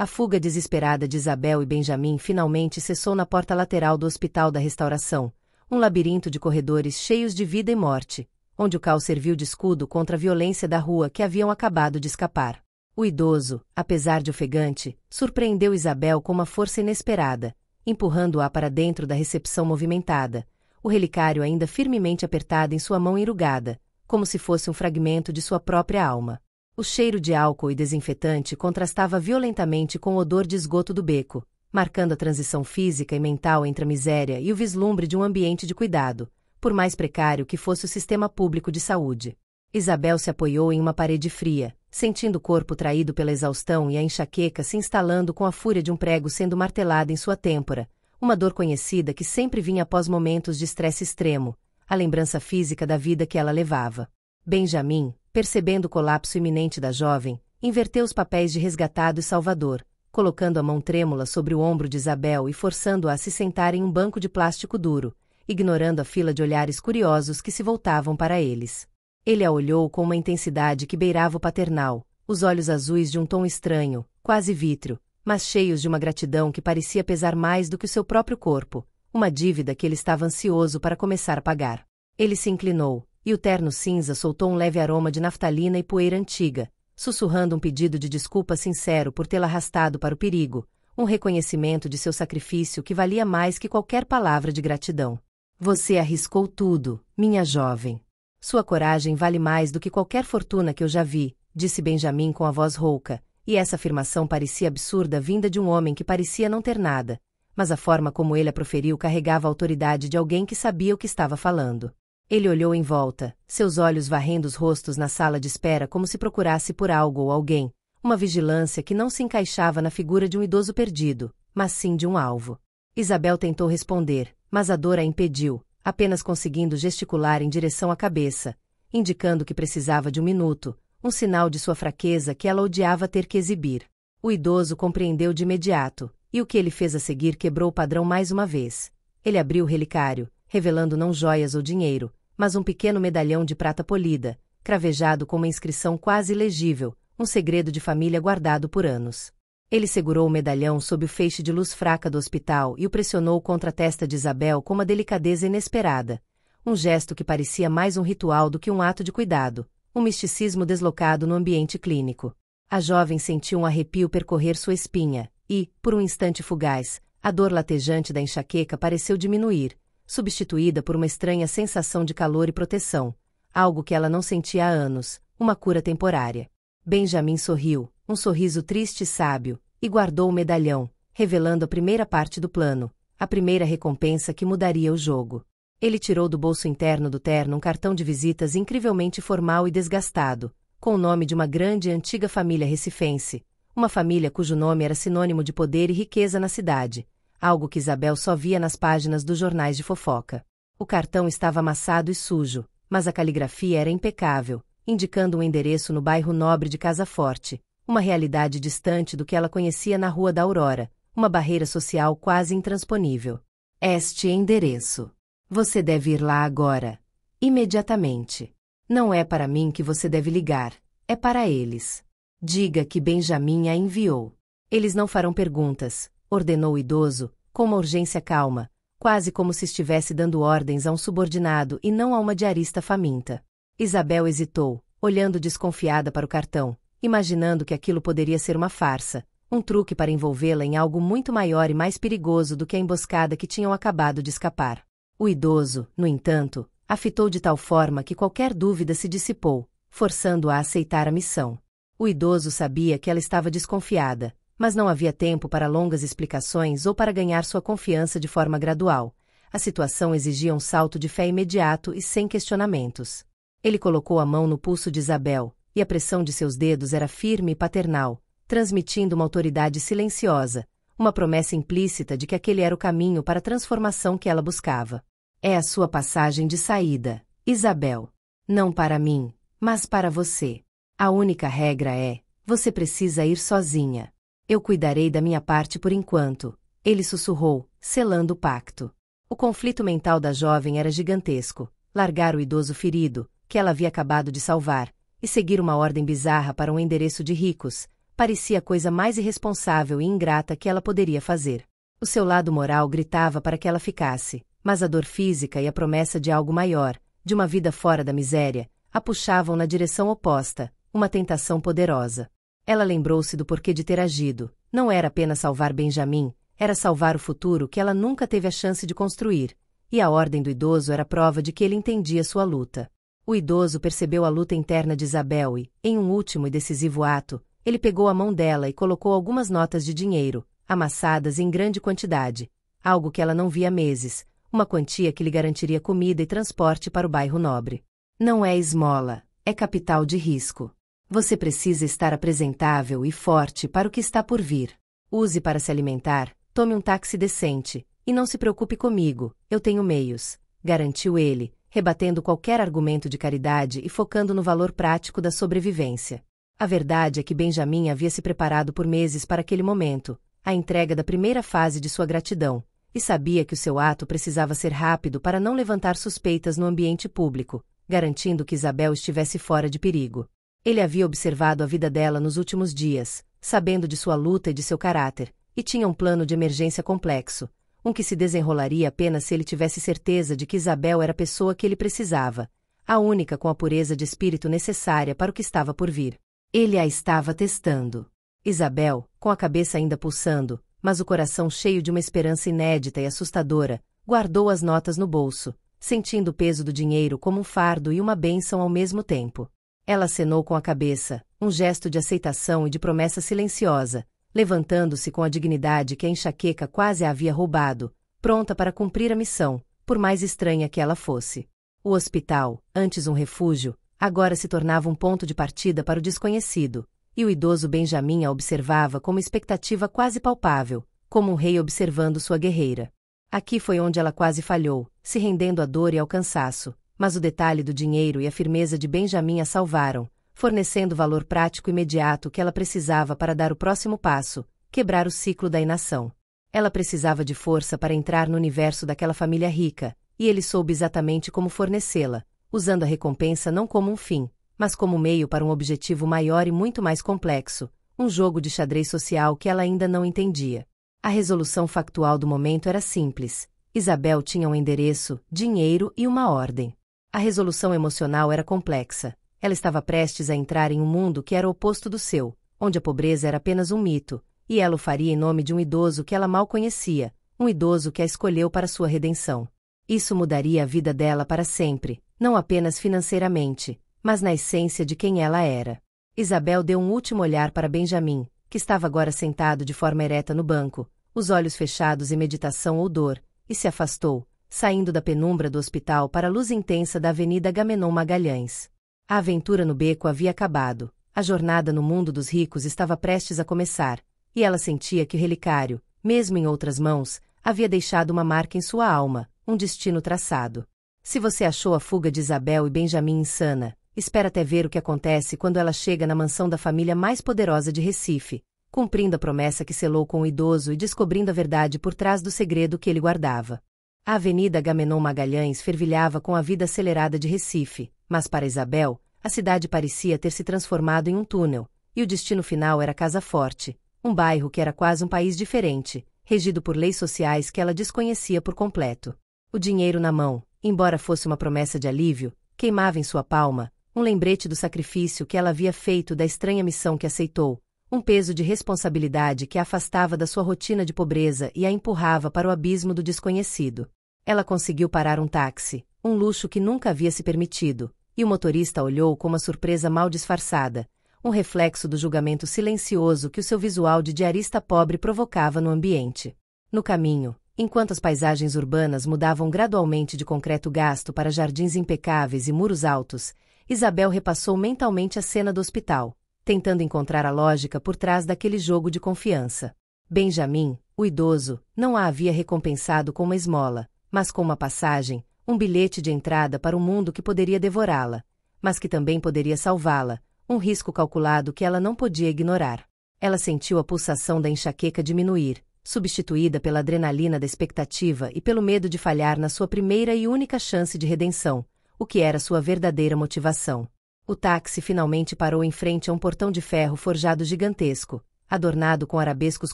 A fuga desesperada de Isabel e Benjamin finalmente cessou na porta lateral do Hospital da Restauração, um labirinto de corredores cheios de vida e morte, onde o caos serviu de escudo contra a violência da rua que haviam acabado de escapar. O idoso, apesar de ofegante, surpreendeu Isabel com uma força inesperada, empurrando-a para dentro da recepção movimentada, o relicário ainda firmemente apertado em sua mão enrugada, como se fosse um fragmento de sua própria alma. O cheiro de álcool e desinfetante contrastava violentamente com o odor de esgoto do beco, marcando a transição física e mental entre a miséria e o vislumbre de um ambiente de cuidado, por mais precário que fosse o sistema público de saúde. Isabel se apoiou em uma parede fria, sentindo o corpo traído pela exaustão e a enxaqueca se instalando com a fúria de um prego sendo martelado em sua têmpora, uma dor conhecida que sempre vinha após momentos de estresse extremo, a lembrança física da vida que ela levava. Benjamin, percebendo o colapso iminente da jovem, inverteu os papéis de resgatado e salvador, colocando a mão trêmula sobre o ombro de Isabel e forçando-a a se sentar em um banco de plástico duro, ignorando a fila de olhares curiosos que se voltavam para eles. Ele a olhou com uma intensidade que beirava o paternal, os olhos azuis de um tom estranho, quase vítreo, mas cheios de uma gratidão que parecia pesar mais do que o seu próprio corpo, uma dívida que ele estava ansioso para começar a pagar. Ele se inclinou, e o terno cinza soltou um leve aroma de naftalina e poeira antiga, sussurrando um pedido de desculpa sincero por tê-la arrastado para o perigo, um reconhecimento de seu sacrifício que valia mais que qualquer palavra de gratidão. Você arriscou tudo, minha jovem. Sua coragem vale mais do que qualquer fortuna que eu já vi, disse Benjamin com a voz rouca, e essa afirmação parecia absurda vinda de um homem que parecia não ter nada, mas a forma como ele a proferiu carregava a autoridade de alguém que sabia o que estava falando. Ele olhou em volta, seus olhos varrendo os rostos na sala de espera como se procurasse por algo ou alguém, uma vigilância que não se encaixava na figura de um idoso perdido, mas sim de um alvo. Isabel tentou responder, mas a dor a impediu, apenas conseguindo gesticular em direção à cabeça, indicando que precisava de um minuto, um sinal de sua fraqueza que ela odiava ter que exibir. O idoso compreendeu de imediato, e o que ele fez a seguir quebrou o padrão mais uma vez. Ele abriu o relicário, revelando não joias ou dinheiro, mas um pequeno medalhão de prata polida, cravejado com uma inscrição quase ilegível, um segredo de família guardado por anos. Ele segurou o medalhão sob o feixe de luz fraca do hospital e o pressionou contra a testa de Isabel com uma delicadeza inesperada, um gesto que parecia mais um ritual do que um ato de cuidado, um misticismo deslocado no ambiente clínico. A jovem sentiu um arrepio percorrer sua espinha, e, por um instante fugaz, a dor latejante da enxaqueca pareceu diminuir, substituída por uma estranha sensação de calor e proteção, algo que ela não sentia há anos, uma cura temporária. Benjamin sorriu, um sorriso triste e sábio, e guardou o medalhão, revelando a primeira parte do plano, a primeira recompensa que mudaria o jogo. Ele tirou do bolso interno do terno um cartão de visitas incrivelmente formal e desgastado, com o nome de uma grande e antiga família recifense, uma família cujo nome era sinônimo de poder e riqueza na cidade, algo que Isabel só via nas páginas dos jornais de fofoca. O cartão estava amassado e sujo, mas a caligrafia era impecável, indicando um endereço no bairro nobre de Casa Forte, uma realidade distante do que ela conhecia na Rua da Aurora, uma barreira social quase intransponível. Este endereço. Você deve ir lá agora. Imediatamente. Não é para mim que você deve ligar, é para eles. Diga que Benjamin a enviou. Eles não farão perguntas, ordenou o idoso, com uma urgência calma, quase como se estivesse dando ordens a um subordinado e não a uma diarista faminta. Isabel hesitou, olhando desconfiada para o cartão, imaginando que aquilo poderia ser uma farsa, um truque para envolvê-la em algo muito maior e mais perigoso do que a emboscada que tinham acabado de escapar. O idoso, no entanto, a fitou de tal forma que qualquer dúvida se dissipou, forçando-a a aceitar a missão. O idoso sabia que ela estava desconfiada, mas não havia tempo para longas explicações ou para ganhar sua confiança de forma gradual. A situação exigia um salto de fé imediato e sem questionamentos. Ele colocou a mão no pulso de Isabel, e a pressão de seus dedos era firme e paternal, transmitindo uma autoridade silenciosa, uma promessa implícita de que aquele era o caminho para a transformação que ela buscava. É a sua passagem de saída, Isabel. Não para mim, mas para você. A única regra é, você precisa ir sozinha. Eu cuidarei da minha parte por enquanto, ele sussurrou, selando o pacto. O conflito mental da jovem era gigantesco, largar o idoso ferido, que ela havia acabado de salvar, e seguir uma ordem bizarra para um endereço de ricos, Parecia a coisa mais irresponsável e ingrata que ela poderia fazer. O seu lado moral gritava para que ela ficasse, mas a dor física e a promessa de algo maior, de uma vida fora da miséria, a puxavam na direção oposta, uma tentação poderosa. Ela lembrou-se do porquê de ter agido. Não era apenas salvar Benjamin, era salvar o futuro que ela nunca teve a chance de construir, e a ordem do idoso era prova de que ele entendia sua luta. O idoso percebeu a luta interna de Isabel e, em um último e decisivo ato, ele pegou a mão dela e colocou algumas notas de dinheiro, amassadas em grande quantidade, algo que ela não via há meses, uma quantia que lhe garantiria comida e transporte para o bairro nobre. Não é esmola, é capital de risco. Você precisa estar apresentável e forte para o que está por vir. Use para se alimentar, tome um táxi decente, e não se preocupe comigo, eu tenho meios, garantiu ele, rebatendo qualquer argumento de caridade e focando no valor prático da sobrevivência. A verdade é que Benjamin havia se preparado por meses para aquele momento, a entrega da primeira fase de sua gratidão, e sabia que o seu ato precisava ser rápido para não levantar suspeitas no ambiente público, garantindo que Isabel estivesse fora de perigo. Ele havia observado a vida dela nos últimos dias, sabendo de sua luta e de seu caráter, e tinha um plano de emergência complexo, um que se desenrolaria apenas se ele tivesse certeza de que Isabel era a pessoa que ele precisava, a única com a pureza de espírito necessária para o que estava por vir. Ele a estava testando. Isabel, com a cabeça ainda pulsando, mas o coração cheio de uma esperança inédita e assustadora, guardou as notas no bolso, sentindo o peso do dinheiro como um fardo e uma bênção ao mesmo tempo. Ela acenou com a cabeça, um gesto de aceitação e de promessa silenciosa, levantando-se com a dignidade que a enxaqueca quase a havia roubado, pronta para cumprir a missão, por mais estranha que ela fosse. O hospital, antes um refúgio, agora se tornava um ponto de partida para o desconhecido, e o idoso Benjamin a observava com uma expectativa quase palpável, como um rei observando sua guerreira. Aqui foi onde ela quase falhou, se rendendo à dor e ao cansaço, mas o detalhe do dinheiro e a firmeza de Benjamin a salvaram, fornecendo o valor prático imediato que ela precisava para dar o próximo passo, quebrar o ciclo da inação. Ela precisava de força para entrar no universo daquela família rica, e ele soube exatamente como fornecê-la, usando a recompensa não como um fim, mas como meio para um objetivo maior e muito mais complexo, um jogo de xadrez social que ela ainda não entendia. A resolução factual do momento era simples. Isabel tinha um endereço, dinheiro e uma ordem. A resolução emocional era complexa. Ela estava prestes a entrar em um mundo que era o oposto do seu, onde a pobreza era apenas um mito, e ela o faria em nome de um idoso que ela mal conhecia, um idoso que a escolheu para sua redenção. Isso mudaria a vida dela para sempre, não apenas financeiramente, mas na essência de quem ela era. Isabel deu um último olhar para Benjamin, que estava agora sentado de forma ereta no banco, os olhos fechados em meditação ou dor, e se afastou, saindo da penumbra do hospital para a luz intensa da Avenida Agamenon Magalhães. A aventura no beco havia acabado, a jornada no mundo dos ricos estava prestes a começar, e ela sentia que o relicário, mesmo em outras mãos, havia deixado uma marca em sua alma, um destino traçado. Se você achou a fuga de Isabel e Benjamin insana, espera até ver o que acontece quando ela chega na mansão da família mais poderosa de Recife, cumprindo a promessa que selou com o idoso e descobrindo a verdade por trás do segredo que ele guardava. A Avenida Agamenon Magalhães fervilhava com a vida acelerada de Recife, mas para Isabel, a cidade parecia ter se transformado em um túnel, e o destino final era Casa Forte, um bairro que era quase um país diferente, regido por leis sociais que ela desconhecia por completo. O dinheiro na mão, embora fosse uma promessa de alívio, queimava em sua palma, um lembrete do sacrifício que ela havia feito da estranha missão que aceitou, um peso de responsabilidade que a afastava da sua rotina de pobreza e a empurrava para o abismo do desconhecido. Ela conseguiu parar um táxi, um luxo que nunca havia se permitido, e o motorista olhou com uma surpresa mal disfarçada, um reflexo do julgamento silencioso que o seu visual de diarista pobre provocava no ambiente. No caminho, enquanto as paisagens urbanas mudavam gradualmente de concreto gasto para jardins impecáveis e muros altos, Isabel repassou mentalmente a cena do hospital, tentando encontrar a lógica por trás daquele jogo de confiança. Benjamin, o idoso, não a havia recompensado com uma esmola, mas com uma passagem, um bilhete de entrada para um mundo que poderia devorá-la, mas que também poderia salvá-la, um risco calculado que ela não podia ignorar. Ela sentiu a pulsação da enxaqueca diminuir, substituída pela adrenalina da expectativa e pelo medo de falhar na sua primeira e única chance de redenção, o que era sua verdadeira motivação. O táxi finalmente parou em frente a um portão de ferro forjado gigantesco, adornado com arabescos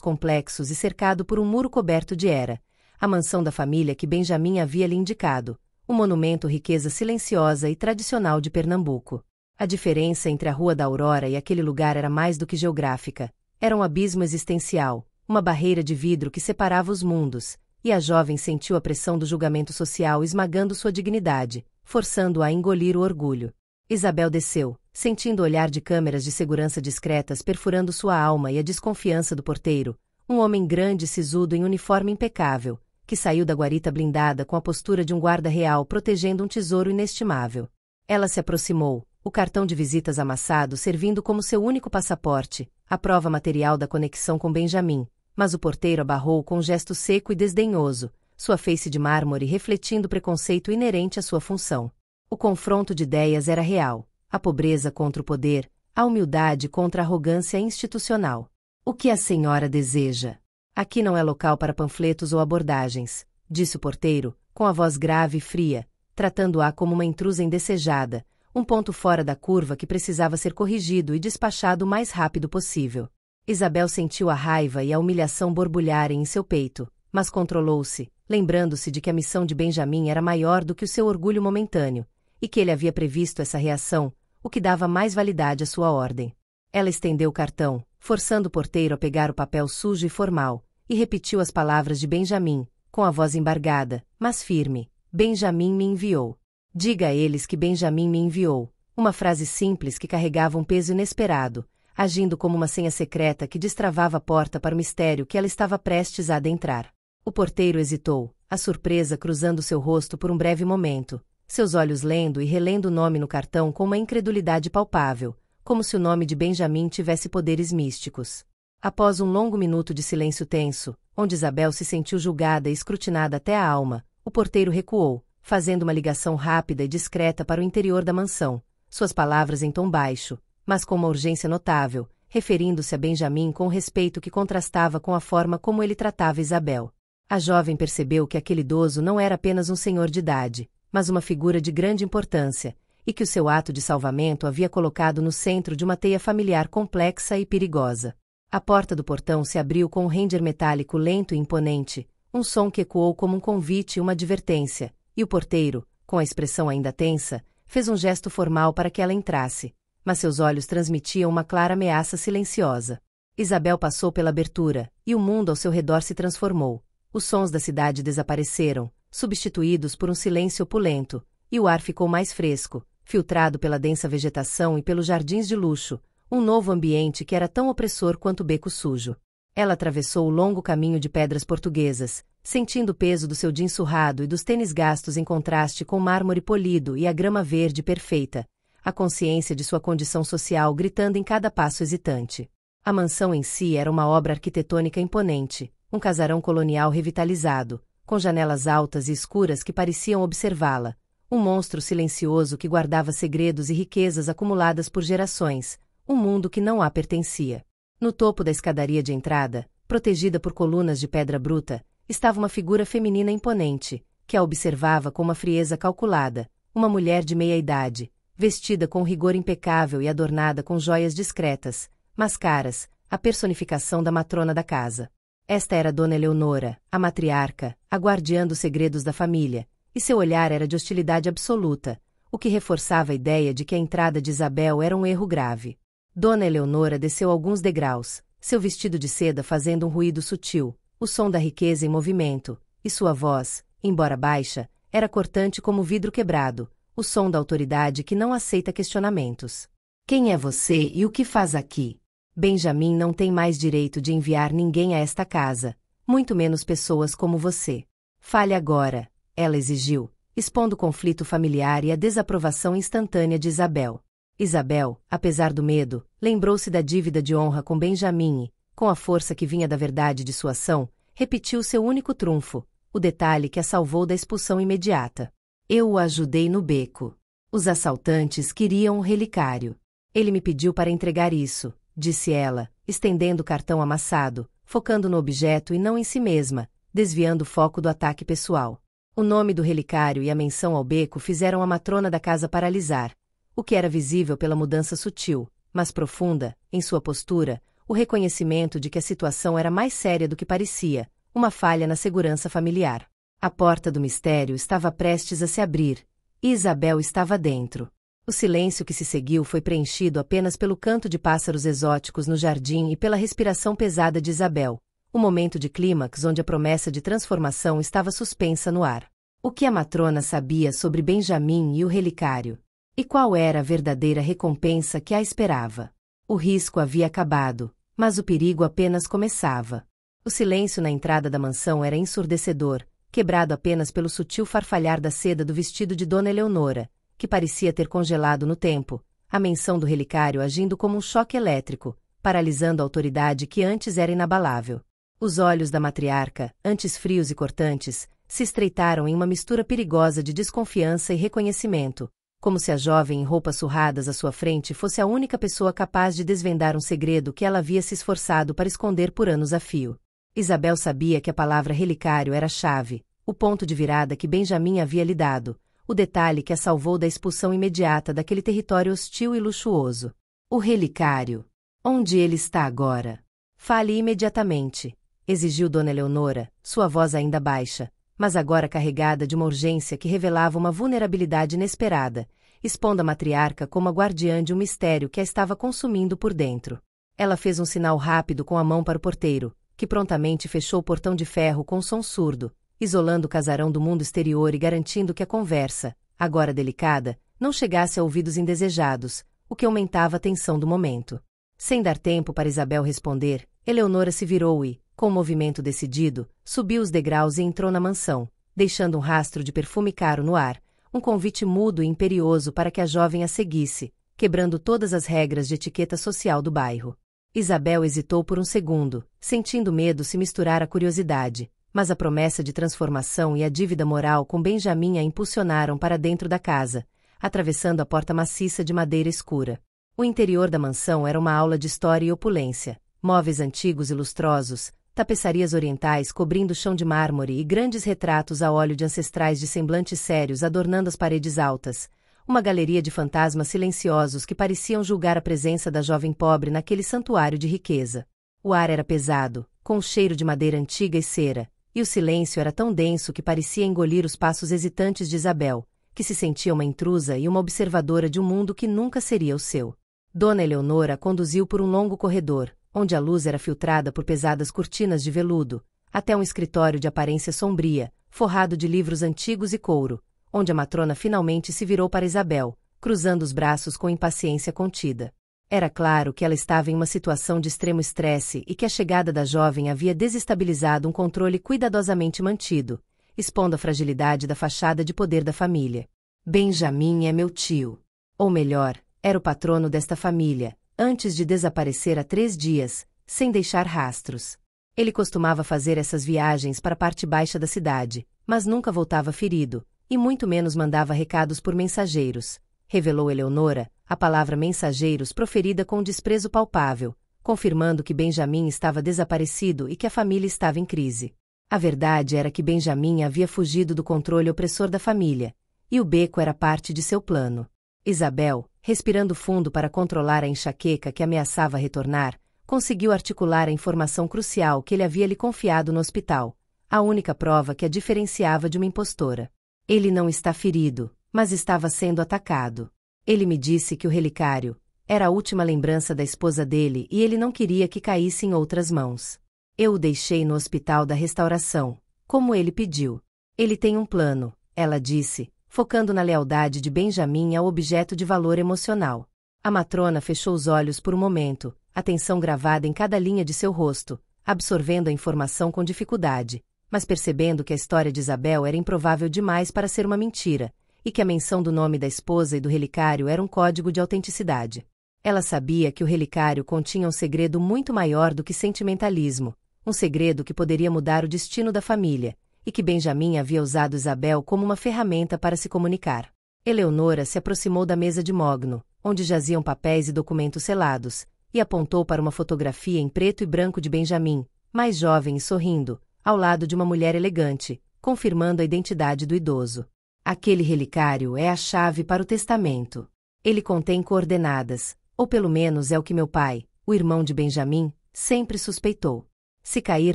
complexos e cercado por um muro coberto de era, a mansão da família que Benjamin havia lhe indicado, um monumento riqueza silenciosa e tradicional de Pernambuco. A diferença entre a Rua da Aurora e aquele lugar era mais do que geográfica, era um abismo existencial, uma barreira de vidro que separava os mundos, e a jovem sentiu a pressão do julgamento social esmagando sua dignidade, forçando-a a engolir o orgulho. Isabel desceu, sentindo o olhar de câmeras de segurança discretas perfurando sua alma e a desconfiança do porteiro, um homem grande e sisudo em uniforme impecável, que saiu da guarita blindada com a postura de um guarda real protegendo um tesouro inestimável. Ela se aproximou, o cartão de visitas amassado servindo como seu único passaporte, a prova material da conexão com Benjamin, mas o porteiro a barrou com um gesto seco e desdenhoso, sua face de mármore refletindo o preconceito inerente à sua função. O confronto de ideias era real, a pobreza contra o poder, a humildade contra a arrogância institucional. O que a senhora deseja? Aqui não é local para panfletos ou abordagens, disse o porteiro, com a voz grave e fria, tratando-a como uma intrusa indesejada, um ponto fora da curva que precisava ser corrigido e despachado o mais rápido possível. Isabel sentiu a raiva e a humilhação borbulharem em seu peito, mas controlou-se, lembrando-se de que a missão de Benjamin era maior do que o seu orgulho momentâneo, e que ele havia previsto essa reação, o que dava mais validade à sua ordem. Ela estendeu o cartão, forçando o porteiro a pegar o papel sujo e formal, e repetiu as palavras de Benjamin, com a voz embargada, mas firme. Benjamin me enviou. Diga a eles que Benjamin me enviou. Uma frase simples que carregava um peso inesperado, agindo como uma senha secreta que destravava a porta para o mistério que ela estava prestes a adentrar. O porteiro hesitou, a surpresa cruzando seu rosto por um breve momento, seus olhos lendo e relendo o nome no cartão com uma incredulidade palpável, como se o nome de Benjamin tivesse poderes místicos. Após um longo minuto de silêncio tenso, onde Isabel se sentiu julgada e escrutinada até a alma, o porteiro recuou, fazendo uma ligação rápida e discreta para o interior da mansão, suas palavras em tom baixo, mas com uma urgência notável, referindo-se a Benjamin com um respeito que contrastava com a forma como ele tratava Isabel. A jovem percebeu que aquele idoso não era apenas um senhor de idade, mas uma figura de grande importância, e que o seu ato de salvamento havia colocado no centro de uma teia familiar complexa e perigosa. A porta do portão se abriu com um render metálico lento e imponente, um som que ecoou como um convite e uma advertência, e o porteiro, com a expressão ainda tensa, fez um gesto formal para que ela entrasse, mas seus olhos transmitiam uma clara ameaça silenciosa. Isabel passou pela abertura, e o mundo ao seu redor se transformou. Os sons da cidade desapareceram, substituídos por um silêncio opulento, e o ar ficou mais fresco, filtrado pela densa vegetação e pelos jardins de luxo, um novo ambiente que era tão opressor quanto o beco sujo. Ela atravessou o longo caminho de pedras portuguesas, sentindo o peso do seu jeans surrado e dos tênis gastos em contraste com o mármore polido e a grama verde perfeita, a consciência de sua condição social gritando em cada passo hesitante. A mansão em si era uma obra arquitetônica imponente, um casarão colonial revitalizado, com janelas altas e escuras que pareciam observá-la, um monstro silencioso que guardava segredos e riquezas acumuladas por gerações, um mundo que não a pertencia. No topo da escadaria de entrada, protegida por colunas de pedra bruta, estava uma figura feminina imponente, que a observava com uma frieza calculada, uma mulher de meia-idade, vestida com rigor impecável e adornada com joias discretas, mas caras, a personificação da matrona da casa. Esta era Dona Eleonora, a matriarca, a guardiã dos segredos da família, e seu olhar era de hostilidade absoluta, o que reforçava a ideia de que a entrada de Isabel era um erro grave. Dona Eleonora desceu alguns degraus, seu vestido de seda fazendo um ruído sutil, o som da riqueza em movimento, e sua voz, embora baixa, era cortante como vidro quebrado, o som da autoridade que não aceita questionamentos. Quem é você e o que faz aqui? Benjamin não tem mais direito de enviar ninguém a esta casa, muito menos pessoas como você. Fale agora, ela exigiu, expondo o conflito familiar e a desaprovação instantânea de Isabel. Isabel, apesar do medo, lembrou-se da dívida de honra com Benjamin e, com a força que vinha da verdade de sua ação, repetiu seu único trunfo, o detalhe que a salvou da expulsão imediata. Eu o ajudei no beco. Os assaltantes queriam um relicário. Ele me pediu para entregar isso, disse ela, estendendo o cartão amassado, focando no objeto e não em si mesma, desviando o foco do ataque pessoal. O nome do relicário e a menção ao beco fizeram a matrona da casa paralisar. o que era visível pela mudança sutil, mas profunda, em sua postura, o reconhecimento de que a situação era mais séria do que parecia, uma falha na segurança familiar. A porta do mistério estava prestes a se abrir, e Isabel estava dentro. O silêncio que se seguiu foi preenchido apenas pelo canto de pássaros exóticos no jardim e pela respiração pesada de Isabel, o momento de clímax onde a promessa de transformação estava suspensa no ar. O que a matrona sabia sobre Benjamin e o relicário? E qual era a verdadeira recompensa que a esperava? O risco havia acabado, mas o perigo apenas começava. O silêncio na entrada da mansão era ensurdecedor, quebrado apenas pelo sutil farfalhar da seda do vestido de Dona Eleonora, que parecia ter congelado no tempo, a menção do relicário agindo como um choque elétrico, paralisando a autoridade que antes era inabalável. Os olhos da matriarca, antes frios e cortantes, se estreitaram em uma mistura perigosa de desconfiança e reconhecimento, como se a jovem em roupas surradas à sua frente fosse a única pessoa capaz de desvendar um segredo que ela havia se esforçado para esconder por anos a fio. Isabel sabia que a palavra relicário era a chave, o ponto de virada que Benjamin havia lhe dado, o detalhe que a salvou da expulsão imediata daquele território hostil e luxuoso. O relicário. Onde ele está agora? Fale imediatamente, exigiu Dona Eleonora, sua voz ainda baixa, mas agora carregada de uma urgência que revelava uma vulnerabilidade inesperada, expondo a matriarca como a guardiã de um mistério que a estava consumindo por dentro. Ela fez um sinal rápido com a mão para o porteiro, que prontamente fechou o portão de ferro com um som surdo, isolando o casarão do mundo exterior e garantindo que a conversa, agora delicada, não chegasse a ouvidos indesejados, o que aumentava a tensão do momento. Sem dar tempo para Isabel responder, Eleonora se virou e, com um movimento decidido, subiu os degraus e entrou na mansão, deixando um rastro de perfume caro no ar, um convite mudo e imperioso para que a jovem a seguisse, quebrando todas as regras de etiqueta social do bairro. Isabel hesitou por um segundo, sentindo medo se misturar à curiosidade, mas a promessa de transformação e a dívida moral com Benjamin a impulsionaram para dentro da casa, atravessando a porta maciça de madeira escura. O interior da mansão era uma aula de história e opulência, móveis antigos e lustrosos, tapeçarias orientais cobrindo o chão de mármore e grandes retratos a óleo de ancestrais de semblantes sérios adornando as paredes altas, uma galeria de fantasmas silenciosos que pareciam julgar a presença da jovem pobre naquele santuário de riqueza. O ar era pesado, com o cheiro de madeira antiga e cera, e o silêncio era tão denso que parecia engolir os passos hesitantes de Isabel, que se sentia uma intrusa e uma observadora de um mundo que nunca seria o seu. Dona Eleonora a conduziu por um longo corredor, onde a luz era filtrada por pesadas cortinas de veludo, até um escritório de aparência sombria, forrado de livros antigos e couro, onde a matrona finalmente se virou para Isabel, cruzando os braços com impaciência contida. Era claro que ela estava em uma situação de extremo estresse e que a chegada da jovem havia desestabilizado um controle cuidadosamente mantido, expondo a fragilidade da fachada de poder da família. Benjamin é meu tio. Ou melhor, era o patrono desta família, antes de desaparecer há 3 dias, sem deixar rastros. Ele costumava fazer essas viagens para a parte baixa da cidade, mas nunca voltava ferido, e muito menos mandava recados por mensageiros, revelou Eleonora, a palavra mensageiros proferida com um desprezo palpável, confirmando que Benjamin estava desaparecido e que a família estava em crise. A verdade era que Benjamin havia fugido do controle opressor da família, e o beco era parte de seu plano. Isabel, respirando fundo para controlar a enxaqueca que ameaçava retornar, conseguiu articular a informação crucial que ele havia lhe confiado no hospital, a única prova que a diferenciava de uma impostora. Ele não está ferido, mas estava sendo atacado. Ele me disse que o relicário era a última lembrança da esposa dele e ele não queria que caísse em outras mãos. Eu o deixei no Hospital da Restauração, como ele pediu. Ele tem um plano, ela disse, focando na lealdade de Benjamin ao objeto de valor emocional. A matrona fechou os olhos por um momento, a tensão gravada em cada linha de seu rosto, absorvendo a informação com dificuldade, mas percebendo que a história de Isabel era improvável demais para ser uma mentira, e que a menção do nome da esposa e do relicário era um código de autenticidade. Ela sabia que o relicário continha um segredo muito maior do que sentimentalismo, um segredo que poderia mudar o destino da família, e que Benjamin havia usado Isabel como uma ferramenta para se comunicar. Eleonora se aproximou da mesa de mogno, onde jaziam papéis e documentos selados, e apontou para uma fotografia em preto e branco de Benjamin, mais jovem e sorrindo, ao lado de uma mulher elegante, confirmando a identidade do idoso. Aquele relicário é a chave para o testamento. Ele contém coordenadas, ou pelo menos é o que meu pai, o irmão de Benjamim, sempre suspeitou. Se cair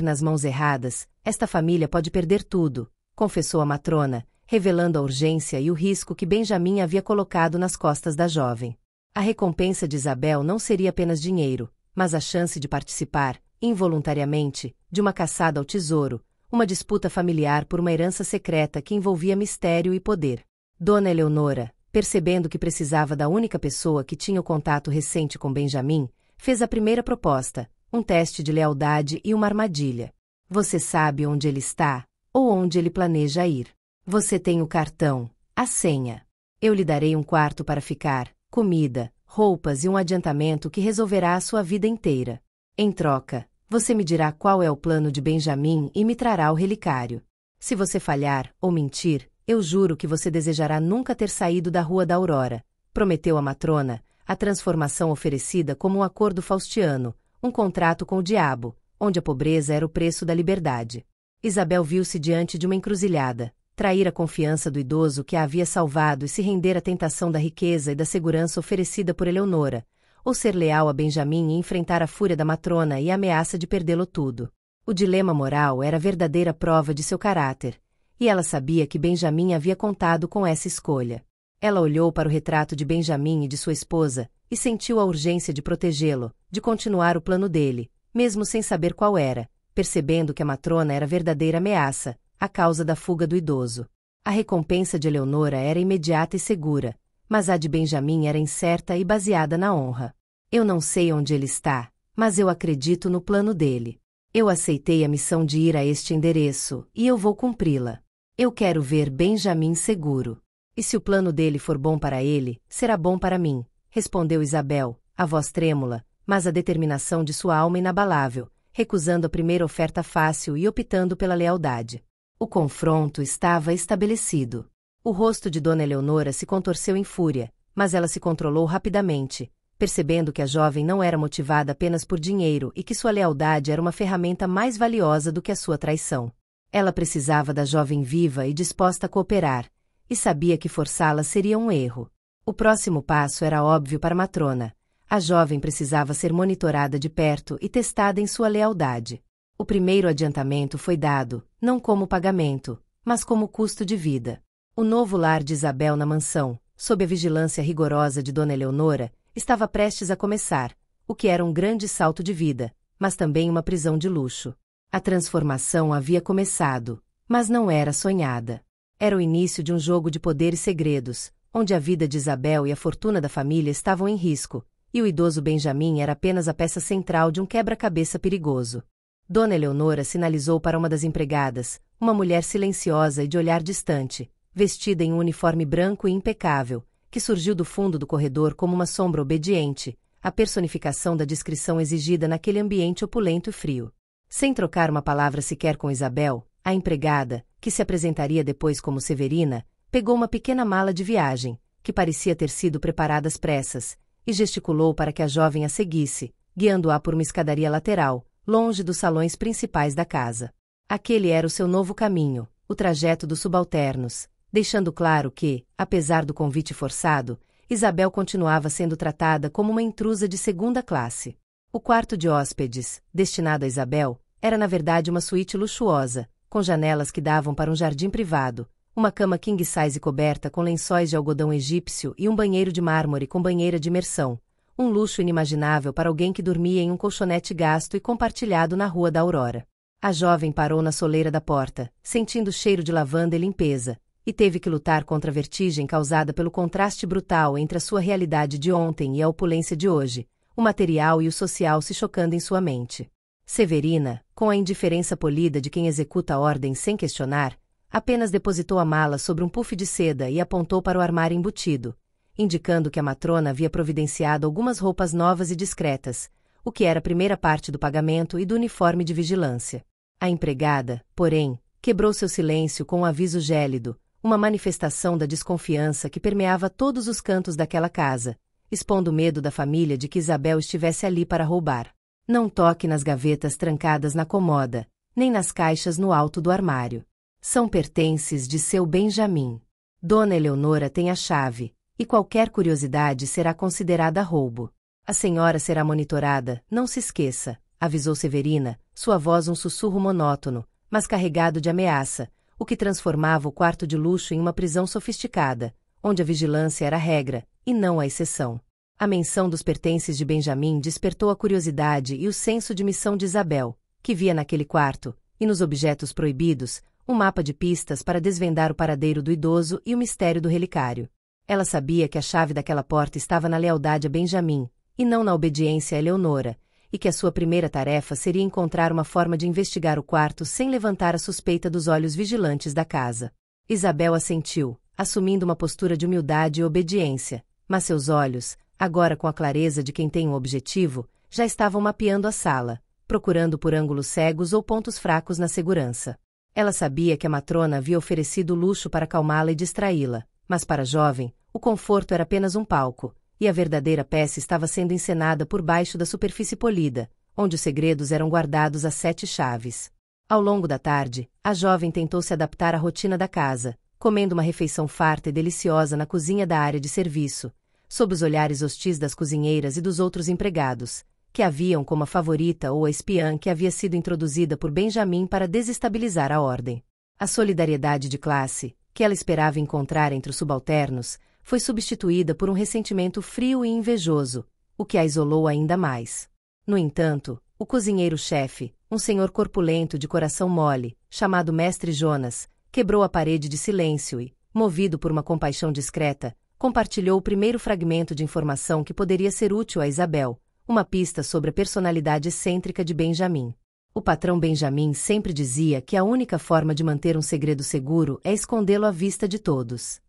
nas mãos erradas, esta família pode perder tudo, confessou a matrona, revelando a urgência e o risco que Benjamim havia colocado nas costas da jovem. A recompensa de Isabel não seria apenas dinheiro, mas a chance de participar, involuntariamente, de uma caçada ao tesouro, uma disputa familiar por uma herança secreta que envolvia mistério e poder. Dona Eleonora, percebendo que precisava da única pessoa que tinha o contato recente com Benjamim, fez a primeira proposta, um teste de lealdade e uma armadilha. Você sabe onde ele está, ou onde ele planeja ir. Você tem o cartão, a senha. Eu lhe darei um quarto para ficar, comida, roupas e um adiantamento que resolverá a sua vida inteira. Em troca, você me dirá qual é o plano de Benjamim e me trará o relicário. Se você falhar ou mentir, eu juro que você desejará nunca ter saído da Rua da Aurora, prometeu a matrona, a transformação oferecida como um acordo faustiano, um contrato com o diabo, onde a pobreza era o preço da liberdade. Isabel viu-se diante de uma encruzilhada, trair a confiança do idoso que a havia salvado e se render à tentação da riqueza e da segurança oferecida por Eleonora, ou ser leal a Benjamim e enfrentar a fúria da matrona e a ameaça de perdê-lo tudo. O dilema moral era a verdadeira prova de seu caráter, e ela sabia que Benjamim havia contado com essa escolha. Ela olhou para o retrato de Benjamim e de sua esposa, e sentiu a urgência de protegê-lo, de continuar o plano dele, mesmo sem saber qual era, percebendo que a matrona era a verdadeira ameaça, a causa da fuga do idoso. A recompensa de Eleonora era imediata e segura, mas a de Benjamim era incerta e baseada na honra. Eu não sei onde ele está, mas eu acredito no plano dele. Eu aceitei a missão de ir a este endereço, e eu vou cumpri-la. Eu quero ver Benjamim seguro. E se o plano dele for bom para ele, será bom para mim, respondeu Isabel, a voz trêmula, mas a determinação de sua alma inabalável, recusando a primeira oferta fácil e optando pela lealdade. O confronto estava estabelecido. O rosto de Dona Eleonora se contorceu em fúria, mas ela se controlou rapidamente, percebendo que a jovem não era motivada apenas por dinheiro e que sua lealdade era uma ferramenta mais valiosa do que a sua traição. Ela precisava da jovem viva e disposta a cooperar, e sabia que forçá-la seria um erro. O próximo passo era óbvio para a matrona. A jovem precisava ser monitorada de perto e testada em sua lealdade. O primeiro adiantamento foi dado, não como pagamento, mas como custo de vida. O novo lar de Isabel na mansão, sob a vigilância rigorosa de Dona Eleonora, estava prestes a começar, o que era um grande salto de vida, mas também uma prisão de luxo. A transformação havia começado, mas não era sonhada. Era o início de um jogo de poder e segredos, onde a vida de Isabel e a fortuna da família estavam em risco, e o idoso Benjamim era apenas a peça central de um quebra-cabeça perigoso. Dona Eleonora sinalizou para uma das empregadas, uma mulher silenciosa e de olhar distante, vestida em um uniforme branco e impecável, que surgiu do fundo do corredor como uma sombra obediente, a personificação da discrição exigida naquele ambiente opulento e frio. Sem trocar uma palavra sequer com Isabel, a empregada, que se apresentaria depois como Severina, pegou uma pequena mala de viagem, que parecia ter sido preparada às pressas, e gesticulou para que a jovem a seguisse, guiando-a por uma escadaria lateral, longe dos salões principais da casa. Aquele era o seu novo caminho, o trajeto dos subalternos, deixando claro que, apesar do convite forçado, Isabel continuava sendo tratada como uma intrusa de segunda classe. O quarto de hóspedes, destinado a Isabel, era na verdade uma suíte luxuosa, com janelas que davam para um jardim privado, uma cama king-size coberta com lençóis de algodão egípcio e um banheiro de mármore com banheira de imersão, um luxo inimaginável para alguém que dormia em um colchonete gasto e compartilhado na Rua da Aurora. A jovem parou na soleira da porta, sentindo o cheiro de lavanda e limpeza, e teve que lutar contra a vertigem causada pelo contraste brutal entre a sua realidade de ontem e a opulência de hoje, o material e o social se chocando em sua mente. Severina, com a indiferença polida de quem executa ordens sem questionar, apenas depositou a mala sobre um puff de seda e apontou para o armário embutido, indicando que a matrona havia providenciado algumas roupas novas e discretas, o que era a primeira parte do pagamento e do uniforme de vigilância. A empregada, porém, quebrou seu silêncio com um aviso gélido, uma manifestação da desconfiança que permeava todos os cantos daquela casa, expondo o medo da família de que Isabel estivesse ali para roubar. Não toque nas gavetas trancadas na comoda, nem nas caixas no alto do armário. São pertences de seu Benjamim. Dona Eleonora tem a chave, e qualquer curiosidade será considerada roubo. A senhora será monitorada, não se esqueça, avisou Severina, sua voz um sussurro monótono, mas carregado de ameaça, o que transformava o quarto de luxo em uma prisão sofisticada, onde a vigilância era a regra, e não a exceção. A menção dos pertences de Benjamin despertou a curiosidade e o senso de missão de Isabel, que via naquele quarto, e nos objetos proibidos, um mapa de pistas para desvendar o paradeiro do idoso e o mistério do relicário. Ela sabia que a chave daquela porta estava na lealdade a Benjamin, e não na obediência a Eleonora, e que a sua primeira tarefa seria encontrar uma forma de investigar o quarto sem levantar a suspeita dos olhos vigilantes da casa. Isabel assentiu, assumindo uma postura de humildade e obediência, mas seus olhos, agora com a clareza de quem tem um objetivo, já estavam mapeando a sala, procurando por ângulos cegos ou pontos fracos na segurança. Ela sabia que a matrona havia oferecido luxo para acalmá-la e distraí-la, mas para a jovem, o conforto era apenas um palco, e a verdadeira peça estava sendo encenada por baixo da superfície polida, onde os segredos eram guardados a 7 chaves. Ao longo da tarde, a jovem tentou se adaptar à rotina da casa, comendo uma refeição farta e deliciosa na cozinha da área de serviço, sob os olhares hostis das cozinheiras e dos outros empregados, que a viam como a favorita ou a espiã que havia sido introduzida por Benjamin para desestabilizar a ordem. A solidariedade de classe, que ela esperava encontrar entre os subalternos, foi substituída por um ressentimento frio e invejoso, o que a isolou ainda mais. No entanto, o cozinheiro-chefe, um senhor corpulento de coração mole, chamado Mestre Jonas, quebrou a parede de silêncio e, movido por uma compaixão discreta, compartilhou o primeiro fragmento de informação que poderia ser útil a Isabel, uma pista sobre a personalidade excêntrica de Benjamin. O patrão Benjamin sempre dizia que a única forma de manter um segredo seguro é escondê-lo à vista de todos.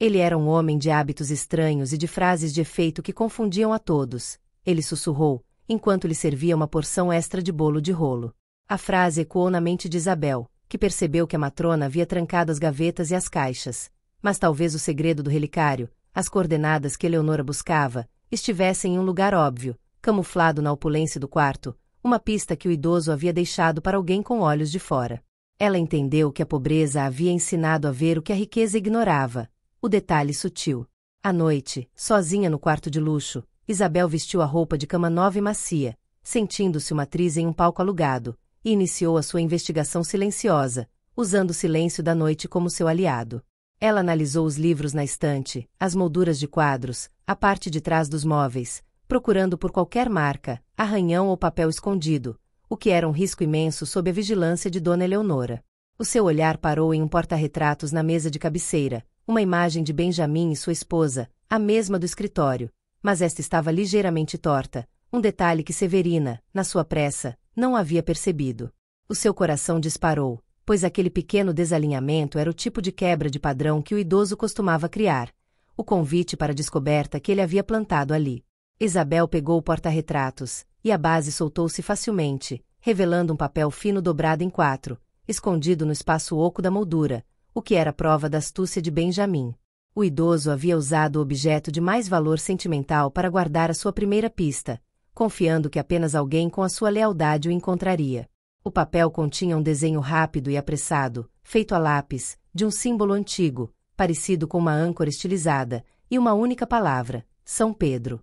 Ele era um homem de hábitos estranhos e de frases de efeito que confundiam a todos. Ele sussurrou, enquanto lhe servia uma porção extra de bolo de rolo. A frase ecoou na mente de Isabel, que percebeu que a matrona havia trancado as gavetas e as caixas. Mas talvez o segredo do relicário, as coordenadas que Eleonora buscava, estivessem em um lugar óbvio, camuflado na opulência do quarto, uma pista que o idoso havia deixado para alguém com olhos de fora. Ela entendeu que a pobreza a havia ensinado a ver o que a riqueza ignorava, o detalhe sutil. À noite, sozinha no quarto de luxo, Isabel vestiu a roupa de cama nova e macia, sentindo-se uma atriz em um palco alugado, e iniciou a sua investigação silenciosa, usando o silêncio da noite como seu aliado. Ela analisou os livros na estante, as molduras de quadros, a parte de trás dos móveis, procurando por qualquer marca, arranhão ou papel escondido, o que era um risco imenso sob a vigilância de Dona Eleonora. O seu olhar parou em um porta-retratos na mesa de cabeceira, uma imagem de Benjamin e sua esposa, a mesma do escritório, mas esta estava ligeiramente torta, um detalhe que Severina, na sua pressa, não havia percebido. O seu coração disparou, pois aquele pequeno desalinhamento era o tipo de quebra de padrão que o idoso costumava criar, o convite para a descoberta que ele havia plantado ali. Isabel pegou o porta-retratos, e a base soltou-se facilmente, revelando um papel fino dobrado em 4, escondido no espaço oco da moldura, o que era prova da astúcia de Benjamin. O idoso havia usado o objeto de mais valor sentimental para guardar a sua primeira pista, confiando que apenas alguém com a sua lealdade o encontraria. O papel continha um desenho rápido e apressado, feito a lápis, de um símbolo antigo, parecido com uma âncora estilizada, e uma única palavra: São Pedro.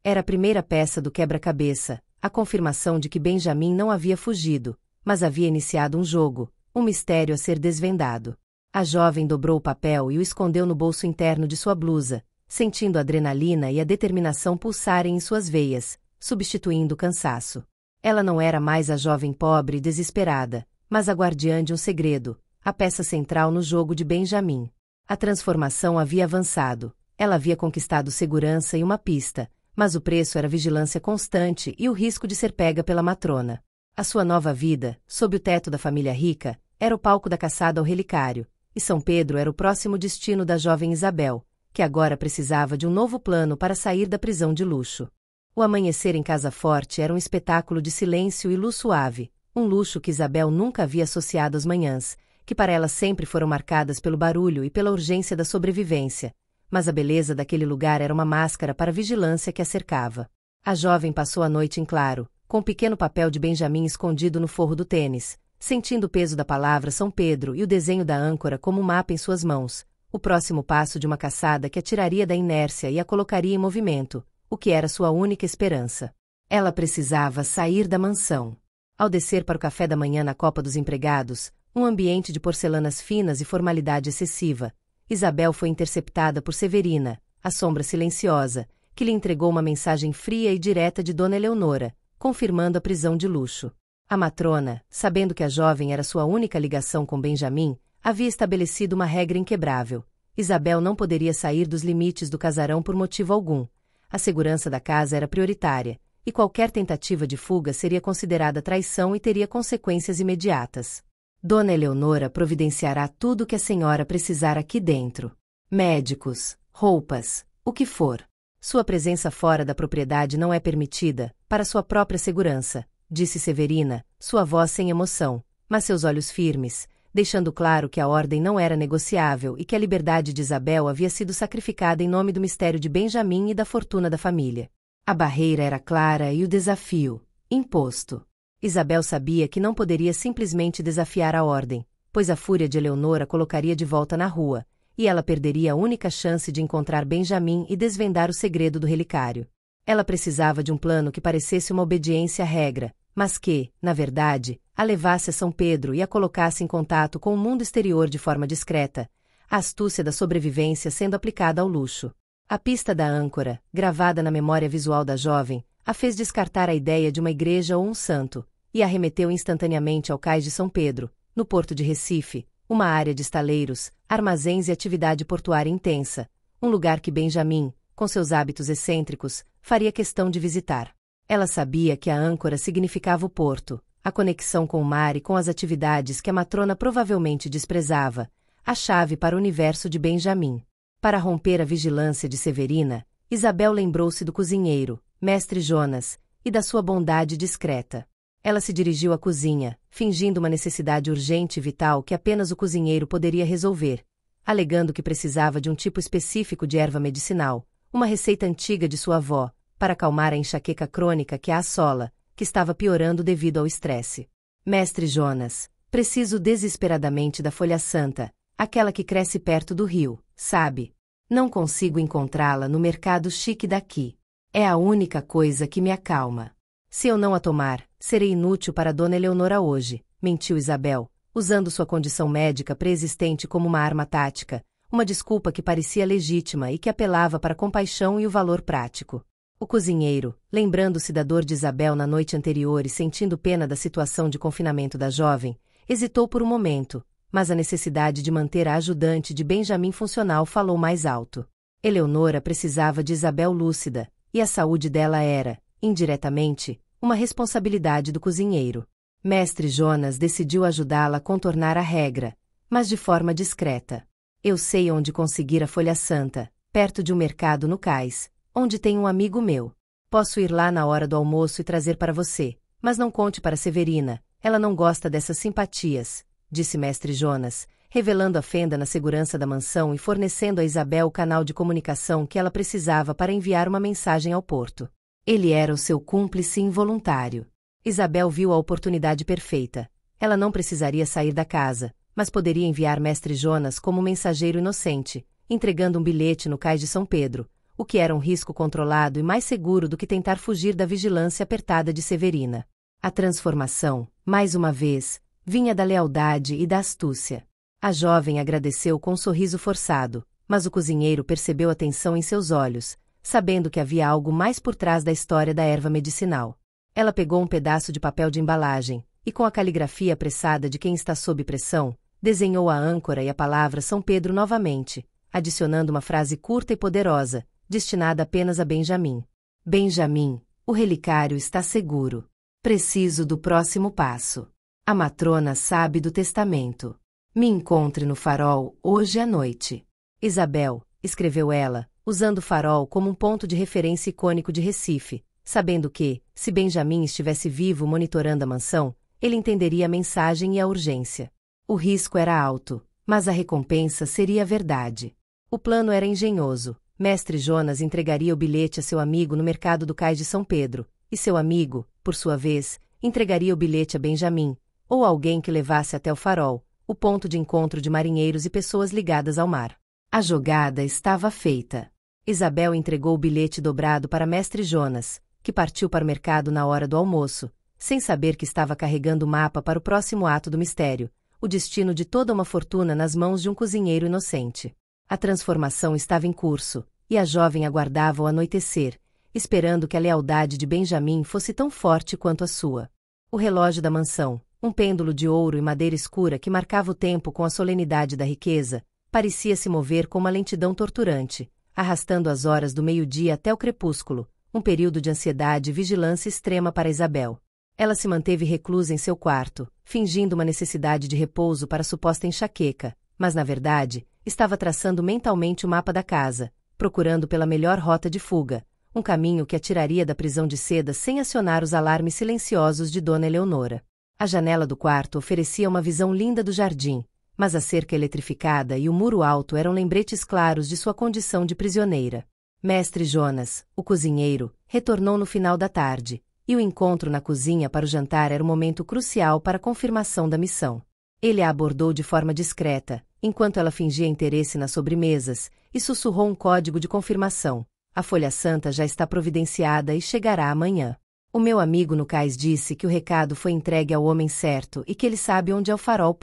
Era a primeira peça do quebra-cabeça, a confirmação de que Benjamin não havia fugido, mas havia iniciado um jogo, um mistério a ser desvendado. A jovem dobrou o papel e o escondeu no bolso interno de sua blusa, sentindo a adrenalina e a determinação pulsarem em suas veias, substituindo o cansaço. Ela não era mais a jovem pobre e desesperada, mas a guardiã de um segredo, a peça central no jogo de Benjamin. A transformação havia avançado, ela havia conquistado segurança e uma pista, mas o preço era vigilância constante e o risco de ser pega pela matrona. A sua nova vida, sob o teto da família rica, era o palco da caçada ao relicário, e São Pedro era o próximo destino da jovem Isabel, que agora precisava de um novo plano para sair da prisão de luxo. O amanhecer em Casa Forte era um espetáculo de silêncio e luz suave, um luxo que Isabel nunca havia associado às manhãs, que para ela sempre foram marcadas pelo barulho e pela urgência da sobrevivência, mas a beleza daquele lugar era uma máscara para a vigilância que a cercava. A jovem passou a noite em claro, com o pequeno papel de Benjamin escondido no forro do tênis, sentindo o peso da palavra São Pedro e o desenho da âncora como um mapa em suas mãos, o próximo passo de uma caçada que a tiraria da inércia e a colocaria em movimento, o que era sua única esperança. Ela precisava sair da mansão. Ao descer para o café da manhã na copa dos empregados, um ambiente de porcelanas finas e formalidade excessiva, Isabel foi interceptada por Severina, a sombra silenciosa, que lhe entregou uma mensagem fria e direta de Dona Eleonora, confirmando a prisão de luxo. A matrona, sabendo que a jovem era sua única ligação com Benjamin, havia estabelecido uma regra inquebrável. Isabel não poderia sair dos limites do casarão por motivo algum. A segurança da casa era prioritária, e qualquer tentativa de fuga seria considerada traição e teria consequências imediatas. Dona Eleonora providenciará tudo o que a senhora precisar aqui dentro. Médicos, roupas, o que for. Sua presença fora da propriedade não é permitida, para sua própria segurança, disse Severina, sua voz sem emoção, mas seus olhos firmes, deixando claro que a ordem não era negociável e que a liberdade de Isabel havia sido sacrificada em nome do mistério de Benjamin e da fortuna da família. A barreira era clara e o desafio, imposto. Isabel sabia que não poderia simplesmente desafiar a ordem, pois a fúria de Eleonora colocaria de volta na rua, e ela perderia a única chance de encontrar Benjamin e desvendar o segredo do relicário. Ela precisava de um plano que parecesse uma obediência à regra, mas que, na verdade, a levasse a São Pedro e a colocasse em contato com o mundo exterior de forma discreta, a astúcia da sobrevivência sendo aplicada ao luxo. A pista da âncora, gravada na memória visual da jovem, a fez descartar a ideia de uma igreja ou um santo, e a remeteu instantaneamente ao cais de São Pedro, no porto de Recife, uma área de estaleiros, armazéns e atividade portuária intensa, um lugar que Benjamin, com seus hábitos excêntricos, faria questão de visitar. Ela sabia que a âncora significava o porto, a conexão com o mar e com as atividades que a matrona provavelmente desprezava, a chave para o universo de Benjamin. Para romper a vigilância de Severina, Isabel lembrou-se do cozinheiro, Mestre Jonas, e da sua bondade discreta. Ela se dirigiu à cozinha, fingindo uma necessidade urgente e vital que apenas o cozinheiro poderia resolver, alegando que precisava de um tipo específico de erva medicinal, uma receita antiga de sua avó, para acalmar a enxaqueca crônica que a assola, que estava piorando devido ao estresse. Mestre Jonas, preciso desesperadamente da folha santa, aquela que cresce perto do rio, sabe? Não consigo encontrá-la no mercado chique daqui. É a única coisa que me acalma. Se eu não a tomar, serei inútil para Dona Eleonora hoje, mentiu Isabel, usando sua condição médica preexistente como uma arma tática, uma desculpa que parecia legítima e que apelava para a compaixão e o valor prático. O cozinheiro, lembrando-se da dor de Isabel na noite anterior e sentindo pena da situação de confinamento da jovem, hesitou por um momento, mas a necessidade de manter a ajudante de Benjamin funcional falou mais alto. Eleonora precisava de Isabel lúcida, e a saúde dela era, indiretamente, uma responsabilidade do cozinheiro. Mestre Jonas decidiu ajudá-la a contornar a regra, mas de forma discreta. Eu sei onde conseguir a folha santa, perto de um mercado no cais, onde tem um amigo meu. Posso ir lá na hora do almoço e trazer para você, mas não conte para Severina, ela não gosta dessas simpatias, disse Mestre Jonas, revelando a fenda na segurança da mansão e fornecendo a Isabel o canal de comunicação que ela precisava para enviar uma mensagem ao porto. Ele era o seu cúmplice involuntário. Isabel viu a oportunidade perfeita. Ela não precisaria sair da casa, mas poderia enviar Mestre Jonas como mensageiro inocente, entregando um bilhete no cais de São Pedro, o que era um risco controlado e mais seguro do que tentar fugir da vigilância apertada de Severina. A transformação, mais uma vez, vinha da lealdade e da astúcia. A jovem agradeceu com um sorriso forçado, mas o cozinheiro percebeu a tensão em seus olhos, sabendo que havia algo mais por trás da história da erva medicinal. Ela pegou um pedaço de papel de embalagem, e com a caligrafia apressada de quem está sob pressão, desenhou a âncora e a palavra São Pedro novamente, adicionando uma frase curta e poderosa, destinada apenas a Benjamin. Benjamin, o relicário está seguro. Preciso do próximo passo. A matrona sabe do testamento. Me encontre no farol hoje à noite. Isabel, escreveu ela, usando o farol como um ponto de referência icônico de Recife, sabendo que, se Benjamin estivesse vivo monitorando a mansão, ele entenderia a mensagem e a urgência. O risco era alto, mas a recompensa seria a verdade. O plano era engenhoso. Mestre Jonas entregaria o bilhete a seu amigo no mercado do cais de São Pedro, e seu amigo, por sua vez, entregaria o bilhete a Benjamin, ou alguém que levasse até o farol, o ponto de encontro de marinheiros e pessoas ligadas ao mar. A jogada estava feita. Isabel entregou o bilhete dobrado para Mestre Jonas, que partiu para o mercado na hora do almoço, sem saber que estava carregando o mapa para o próximo ato do mistério, o destino de toda uma fortuna nas mãos de um cozinheiro inocente. A transformação estava em curso, e a jovem aguardava o anoitecer, esperando que a lealdade de Benjamin fosse tão forte quanto a sua. O relógio da mansão, um pêndulo de ouro e madeira escura que marcava o tempo com a solenidade da riqueza, parecia se mover com uma lentidão torturante, arrastando as horas do meio-dia até o crepúsculo, um período de ansiedade e vigilância extrema para Isabel. Ela se manteve reclusa em seu quarto, fingindo uma necessidade de repouso para suposta enxaqueca, mas na verdade, estava traçando mentalmente o mapa da casa, procurando pela melhor rota de fuga, um caminho que a tiraria da prisão de seda sem acionar os alarmes silenciosos de Dona Eleonora. A janela do quarto oferecia uma visão linda do jardim, mas a cerca eletrificada e o muro alto eram lembretes claros de sua condição de prisioneira. Mestre Jonas, o cozinheiro, retornou no final da tarde, e o encontro na cozinha para o jantar era o momento crucial para a confirmação da missão. Ele a abordou de forma discreta, enquanto ela fingia interesse nas sobremesas, e sussurrou um código de confirmação. A folha santa já está providenciada e chegará amanhã. O meu amigo no cais disse que o recado foi entregue ao homem certo e que ele sabe onde é o farol.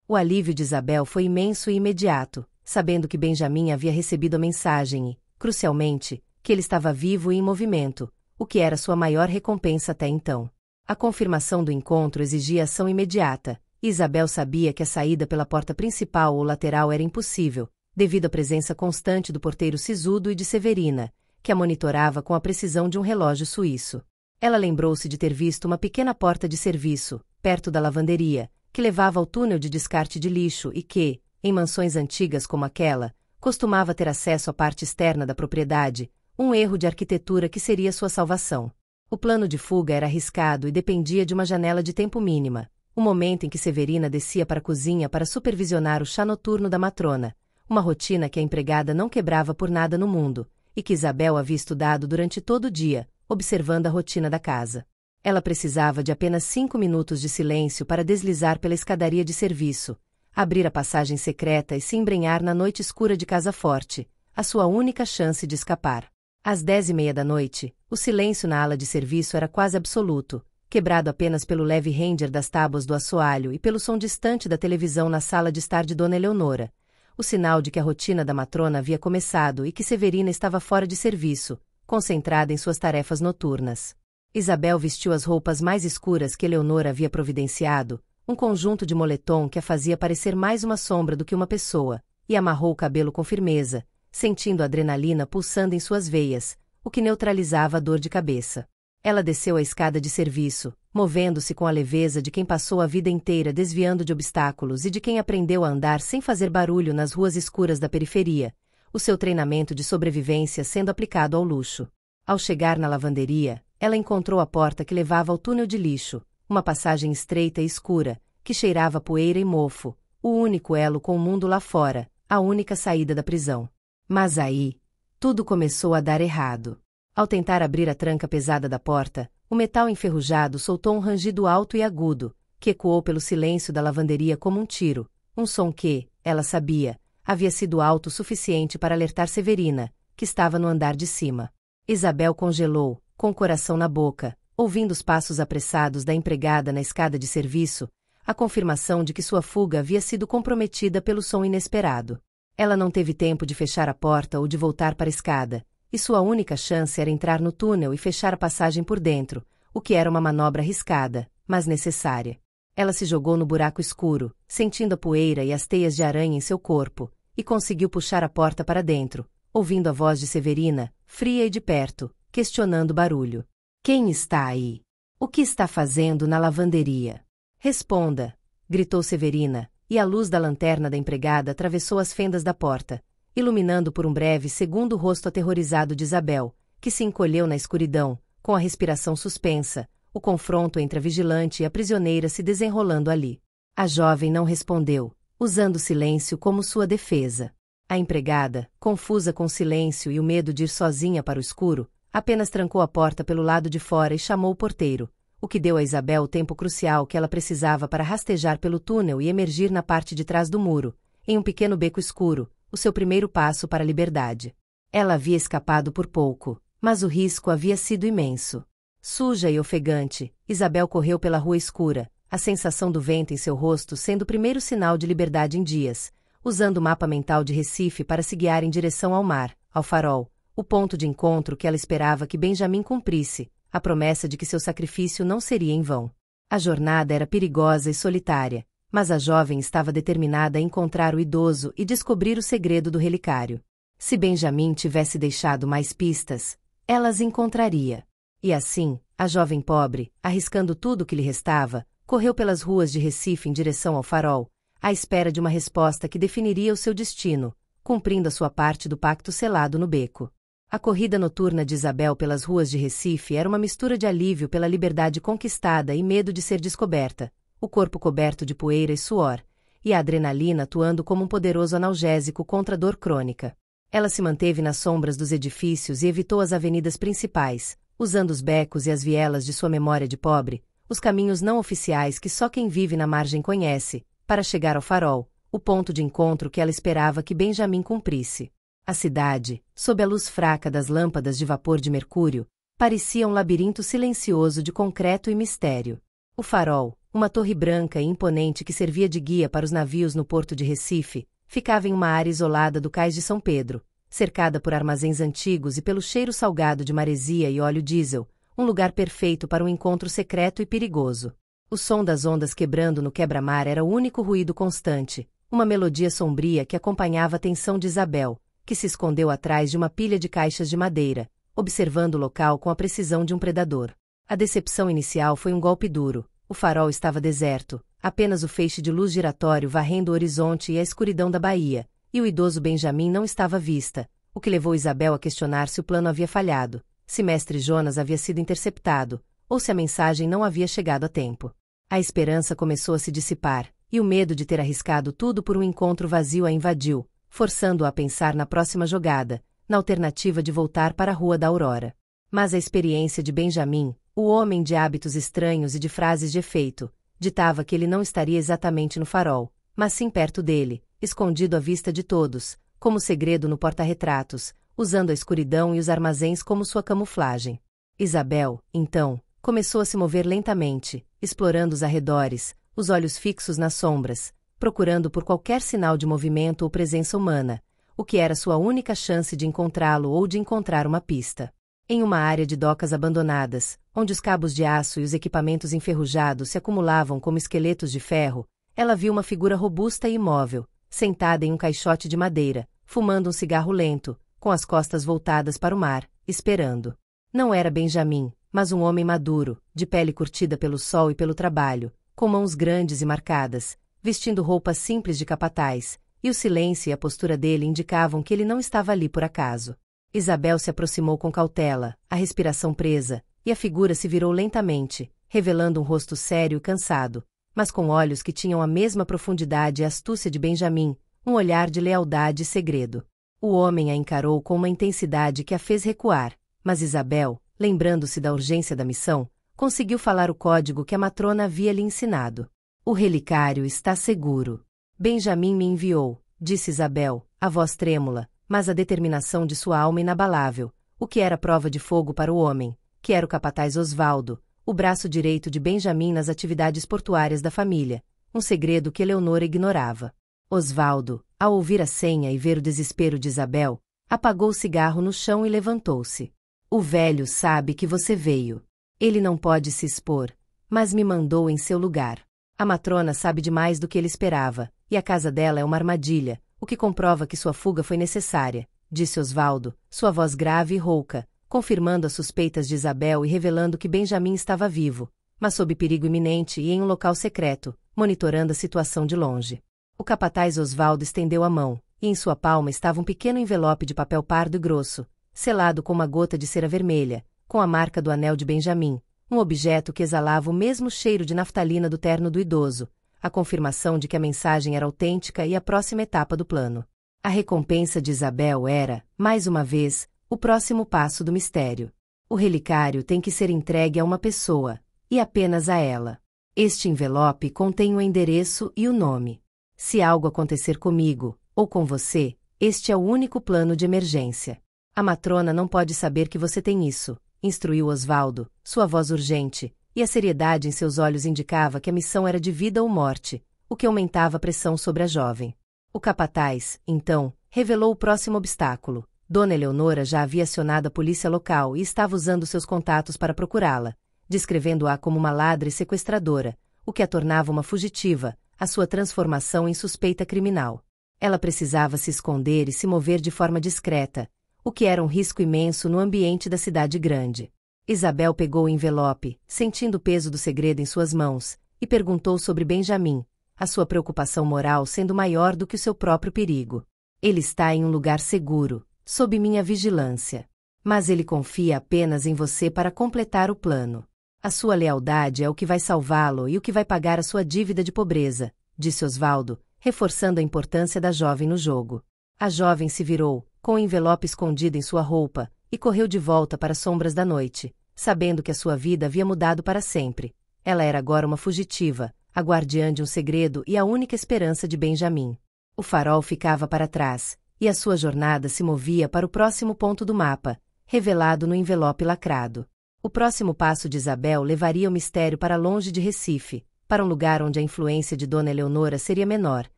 O alívio de Isabel foi imenso e imediato, sabendo que Benjamin havia recebido a mensagem e, crucialmente, que ele estava vivo e em movimento, o que era sua maior recompensa até então. A confirmação do encontro exigia ação imediata, e Isabel sabia que a saída pela porta principal ou lateral era impossível, devido à presença constante do porteiro sisudo e de Severina, que a monitorava com a precisão de um relógio suíço. Ela lembrou-se de ter visto uma pequena porta de serviço, perto da lavanderia, que levava ao túnel de descarte de lixo e que, em mansões antigas como aquela, costumava ter acesso à parte externa da propriedade, um erro de arquitetura que seria sua salvação. O plano de fuga era arriscado e dependia de uma janela de tempo mínima, o momento em que Severina descia para a cozinha para supervisionar o chá noturno da matrona, uma rotina que a empregada não quebrava por nada no mundo, e que Isabel havia estudado durante todo o dia, observando a rotina da casa. Ela precisava de apenas 5 minutos de silêncio para deslizar pela escadaria de serviço, abrir a passagem secreta e se embrenhar na noite escura de Casa Forte, a sua única chance de escapar. Às 10:30 da noite, o silêncio na ala de serviço era quase absoluto, quebrado apenas pelo leve ranger das tábuas do assoalho e pelo som distante da televisão na sala de estar de Dona Eleonora, o sinal de que a rotina da matrona havia começado e que Severina estava fora de serviço, concentrada em suas tarefas noturnas. Isabel vestiu as roupas mais escuras que Eleonora havia providenciado, um conjunto de moletom que a fazia parecer mais uma sombra do que uma pessoa, e amarrou o cabelo com firmeza, sentindo a adrenalina pulsando em suas veias, o que neutralizava a dor de cabeça. Ela desceu a escada de serviço, movendo-se com a leveza de quem passou a vida inteira desviando de obstáculos e de quem aprendeu a andar sem fazer barulho nas ruas escuras da periferia, o seu treinamento de sobrevivência sendo aplicado ao luxo. Ao chegar na lavanderia, ela encontrou a porta que levava ao túnel de lixo, uma passagem estreita e escura, que cheirava poeira e mofo, o único elo com o mundo lá fora, a única saída da prisão. Mas aí, tudo começou a dar errado. Ao tentar abrir a tranca pesada da porta, o metal enferrujado soltou um rangido alto e agudo, que ecoou pelo silêncio da lavanderia como um tiro, um som que, ela sabia, havia sido alto o suficiente para alertar Severina, que estava no andar de cima. Isabel congelou, com o coração na boca, ouvindo os passos apressados da empregada na escada de serviço, a confirmação de que sua fuga havia sido comprometida pelo som inesperado. Ela não teve tempo de fechar a porta ou de voltar para a escada, e sua única chance era entrar no túnel e fechar a passagem por dentro, o que era uma manobra arriscada, mas necessária. Ela se jogou no buraco escuro, sentindo a poeira e as teias de aranha em seu corpo, e conseguiu puxar a porta para dentro, ouvindo a voz de Severina, fria e de perto, questionando o barulho. Quem está aí? O que está fazendo na lavanderia? Responda, gritou Severina, e a luz da lanterna da empregada atravessou as fendas da porta, iluminando por um breve segundo o rosto aterrorizado de Isabel, que se encolheu na escuridão, com a respiração suspensa, o confronto entre a vigilante e a prisioneira se desenrolando ali. A jovem não respondeu, usando o silêncio como sua defesa. A empregada, confusa com o silêncio e o medo de ir sozinha para o escuro, apenas trancou a porta pelo lado de fora e chamou o porteiro, o que deu a Isabel o tempo crucial que ela precisava para rastejar pelo túnel e emergir na parte de trás do muro, em um pequeno beco escuro, o seu primeiro passo para a liberdade. Ela havia escapado por pouco, mas o risco havia sido imenso. Suja e ofegante, Isabel correu pela rua escura, a sensação do vento em seu rosto sendo o primeiro sinal de liberdade em dias, usando o mapa mental de Recife para se guiar em direção ao mar, ao farol, o ponto de encontro que ela esperava que Benjamin cumprisse, a promessa de que seu sacrifício não seria em vão. A jornada era perigosa e solitária, mas a jovem estava determinada a encontrar o idoso e descobrir o segredo do relicário. Se Benjamin tivesse deixado mais pistas, ela as encontraria. E assim, a jovem pobre, arriscando tudo o que lhe restava, correu pelas ruas de Recife em direção ao farol, à espera de uma resposta que definiria o seu destino, cumprindo a sua parte do pacto selado no beco. A corrida noturna de Isabel pelas ruas de Recife era uma mistura de alívio pela liberdade conquistada e medo de ser descoberta, o corpo coberto de poeira e suor, e a adrenalina atuando como um poderoso analgésico contra a dor crônica. Ela se manteve nas sombras dos edifícios e evitou as avenidas principais, usando os becos e as vielas de sua memória de pobre, os caminhos não oficiais que só quem vive na margem conhece, para chegar ao farol, o ponto de encontro que ela esperava que Benjamin cumprisse. A cidade, sob a luz fraca das lâmpadas de vapor de mercúrio, parecia um labirinto silencioso de concreto e mistério. O farol, uma torre branca e imponente que servia de guia para os navios no porto de Recife, ficava em uma área isolada do cais de São Pedro, cercada por armazéns antigos e pelo cheiro salgado de maresia e óleo diesel, um lugar perfeito para um encontro secreto e perigoso. O som das ondas quebrando no quebra-mar era o único ruído constante, uma melodia sombria que acompanhava a tensão de Isabel, que se escondeu atrás de uma pilha de caixas de madeira, observando o local com a precisão de um predador. A decepção inicial foi um golpe duro. O farol estava deserto, apenas o feixe de luz giratório varrendo o horizonte e a escuridão da baía, e o idoso Benjamin não estava à vista, o que levou Isabel a questionar se o plano havia falhado, se Mestre Jonas havia sido interceptado, ou se a mensagem não havia chegado a tempo. A esperança começou a se dissipar, e o medo de ter arriscado tudo por um encontro vazio a invadiu, forçando-a a pensar na próxima jogada, na alternativa de voltar para a Rua da Aurora. Mas a experiência de Benjamin, o homem de hábitos estranhos e de frases de efeito, ditava que ele não estaria exatamente no farol, mas sim perto dele, escondido à vista de todos, como segredo no porta-retratos, usando a escuridão e os armazéns como sua camuflagem. Isabel, então, começou a se mover lentamente, explorando os arredores, os olhos fixos nas sombras, procurando por qualquer sinal de movimento ou presença humana, o que era sua única chance de encontrá-lo ou de encontrar uma pista. Em uma área de docas abandonadas, onde os cabos de aço e os equipamentos enferrujados se acumulavam como esqueletos de ferro, ela viu uma figura robusta e imóvel, sentada em um caixote de madeira, fumando um cigarro lento, com as costas voltadas para o mar, esperando. Não era Benjamin, mas um homem maduro, de pele curtida pelo sol e pelo trabalho, com mãos grandes e marcadas, vestindo roupas simples de capataz, e o silêncio e a postura dele indicavam que ele não estava ali por acaso. Isabel se aproximou com cautela, a respiração presa, e a figura se virou lentamente, revelando um rosto sério e cansado, mas com olhos que tinham a mesma profundidade e astúcia de Benjamin, um olhar de lealdade e segredo. O homem a encarou com uma intensidade que a fez recuar, mas Isabel, lembrando-se da urgência da missão, conseguiu falar o código que a matrona havia lhe ensinado. O relicário está seguro. Benjamin me enviou, disse Isabel, a voz trêmula, mas a determinação de sua alma inabalável, o que era prova de fogo para o homem, que era o capataz Osvaldo, o braço direito de Benjamin nas atividades portuárias da família, um segredo que Eleonora ignorava. Osvaldo, ao ouvir a senha e ver o desespero de Isabel, apagou o cigarro no chão e levantou-se. O velho sabe que você veio. Ele não pode se expor, mas me mandou em seu lugar. A matrona sabe demais do que ele esperava, e a casa dela é uma armadilha, o que comprova que sua fuga foi necessária, disse Osvaldo, sua voz grave e rouca, confirmando as suspeitas de Isabel e revelando que Benjamin estava vivo, mas sob perigo iminente e em um local secreto, monitorando a situação de longe. O capataz Osvaldo estendeu a mão, e em sua palma estava um pequeno envelope de papel pardo e grosso, selado com uma gota de cera vermelha, com a marca do anel de Benjamin, um objeto que exalava o mesmo cheiro de naftalina do terno do idoso, a confirmação de que a mensagem era autêntica e a próxima etapa do plano. A recompensa de Isabel era, mais uma vez, o próximo passo do mistério. O relicário tem que ser entregue a uma pessoa, e apenas a ela. Este envelope contém o endereço e o nome. Se algo acontecer comigo, ou com você, Este é o único plano de emergência. A matrona não pode saber que você tem isso, instruiu Osvaldo, sua voz urgente, e a seriedade em seus olhos indicava que a missão era de vida ou morte, o que aumentava a pressão sobre a jovem. O capataz, então, revelou o próximo obstáculo. Dona Eleonora já havia acionado a polícia local e estava usando seus contatos para procurá-la, descrevendo-a como uma ladra e sequestradora, o que a tornava uma fugitiva, a sua transformação em suspeita criminal. Ela precisava se esconder e se mover de forma discreta, o que era um risco imenso no ambiente da cidade grande. Isabel pegou o envelope, sentindo o peso do segredo em suas mãos, e perguntou sobre Benjamin, a sua preocupação moral sendo maior do que o seu próprio perigo. Ele está em um lugar seguro, sob minha vigilância. Mas ele confia apenas em você para completar o plano. A sua lealdade é o que vai salvá-lo e o que vai pagar a sua dívida de pobreza, disse Osvaldo, reforçando a importância da jovem no jogo. A jovem se virou, com o envelope escondido em sua roupa, e correu de volta para as sombras da noite, sabendo que a sua vida havia mudado para sempre. Ela era agora uma fugitiva, a guardiã de um segredo e a única esperança de Benjamin. O farol ficava para trás, e a sua jornada se movia para o próximo ponto do mapa, revelado no envelope lacrado. O próximo passo de Isabel levaria o mistério para longe de Recife, para um lugar onde a influência de Dona Eleonora seria menor,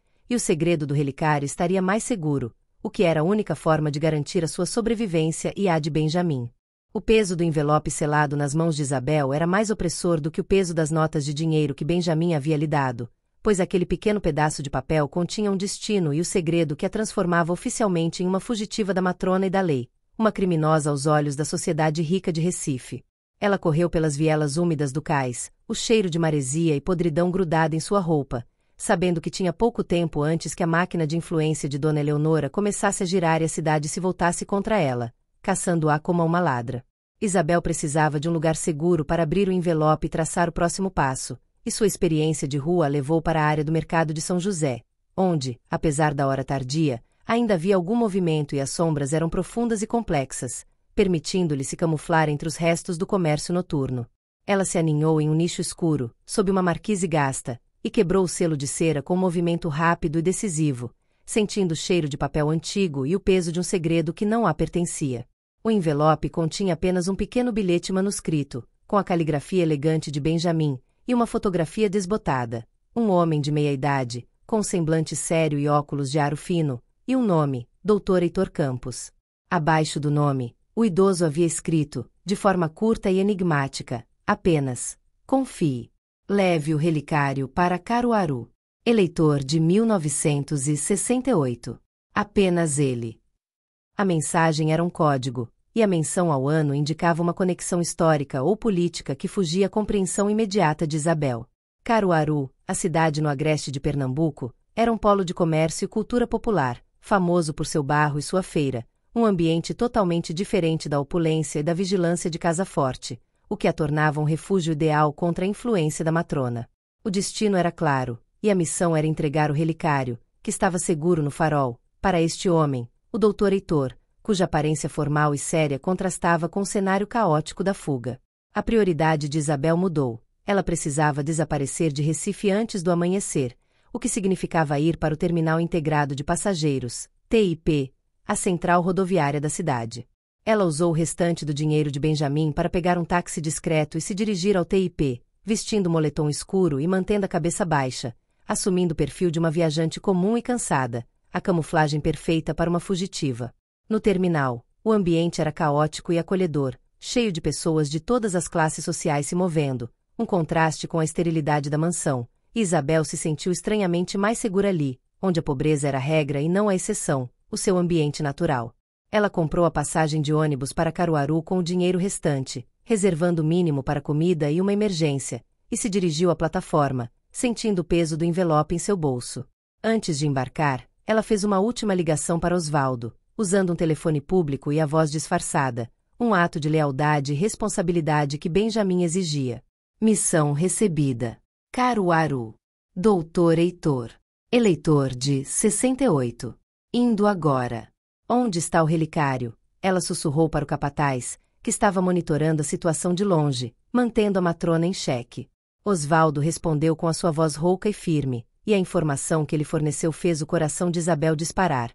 e o segredo do relicário estaria mais seguro, o que era a única forma de garantir a sua sobrevivência e a de Benjamin. O peso do envelope selado nas mãos de Isabel era mais opressor do que o peso das notas de dinheiro que Benjamin havia lhe dado, pois aquele pequeno pedaço de papel continha um destino e o segredo que a transformava oficialmente em uma fugitiva da matrona e da lei, uma criminosa aos olhos da sociedade rica de Recife. Ela correu pelas vielas úmidas do cais, o cheiro de maresia e podridão grudada em sua roupa, sabendo que tinha pouco tempo antes que a máquina de influência de Dona Eleonora começasse a girar e a cidade se voltasse contra ela, caçando-a como a uma ladra. Isabel precisava de um lugar seguro para abrir o envelope e traçar o próximo passo, e sua experiência de rua a levou para a área do mercado de São José, onde, apesar da hora tardia, ainda havia algum movimento e as sombras eram profundas e complexas, permitindo-lhe se camuflar entre os restos do comércio noturno. Ela se aninhou em um nicho escuro, sob uma marquise gasta, e quebrou o selo de cera com um movimento rápido e decisivo, sentindo o cheiro de papel antigo e o peso de um segredo que não a pertencia. O envelope continha apenas um pequeno bilhete manuscrito, com a caligrafia elegante de Benjamin, e uma fotografia desbotada, um homem de meia-idade, com um semblante sério e óculos de aro fino, e um nome, Dr. Heitor Campos. Abaixo do nome, o idoso havia escrito, de forma curta e enigmática, apenas, confie. Leve o relicário para Caruaru. Eleitor de 1968. Apenas ele. A mensagem era um código, e a menção ao ano indicava uma conexão histórica ou política que fugia à compreensão imediata de Isabel. Caruaru, a cidade no agreste de Pernambuco, era um polo de comércio e cultura popular, famoso por seu barro e sua feira, um ambiente totalmente diferente da opulência e da vigilância de Casa Forte, o que a tornava um refúgio ideal contra a influência da matrona. O destino era claro, e a missão era entregar o relicário, que estava seguro no farol, para este homem, o Dr. Heitor, cuja aparência formal e séria contrastava com o cenário caótico da fuga. A prioridade de Isabel mudou. Ela precisava desaparecer de Recife antes do amanhecer, o que significava ir para o Terminal Integrado de Passageiros, TIP, a central rodoviária da cidade. Ela usou o restante do dinheiro de Benjamin para pegar um táxi discreto e se dirigir ao TIP, vestindo um moletom escuro e mantendo a cabeça baixa, assumindo o perfil de uma viajante comum e cansada, a camuflagem perfeita para uma fugitiva. No terminal, o ambiente era caótico e acolhedor, cheio de pessoas de todas as classes sociais se movendo, um contraste com a esterilidade da mansão, e Isabel se sentiu estranhamente mais segura ali, onde a pobreza era a regra e não a exceção, o seu ambiente natural. Ela comprou a passagem de ônibus para Caruaru com o dinheiro restante, reservando o mínimo para comida e uma emergência, e se dirigiu à plataforma, sentindo o peso do envelope em seu bolso. Antes de embarcar, ela fez uma última ligação para Osvaldo, usando um telefone público e a voz disfarçada, um ato de lealdade e responsabilidade que Benjamin exigia. Missão recebida. Caruaru. Dr. Heitor. Eleitor de 68. Indo agora. Onde está o relicário? Ela sussurrou para o capataz, que estava monitorando a situação de longe, mantendo a matrona em xeque. Osvaldo respondeu com a sua voz rouca e firme, e a informação que ele forneceu fez o coração de Isabel disparar.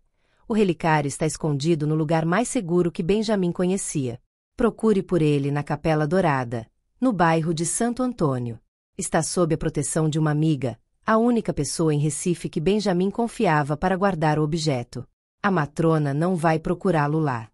O relicário está escondido no lugar mais seguro que Benjamin conhecia. Procure por ele na Capela Dourada, no bairro de Santo Antônio. Está sob a proteção de uma amiga, a única pessoa em Recife que Benjamin confiava para guardar o objeto. A matrona não vai procurá-lo lá.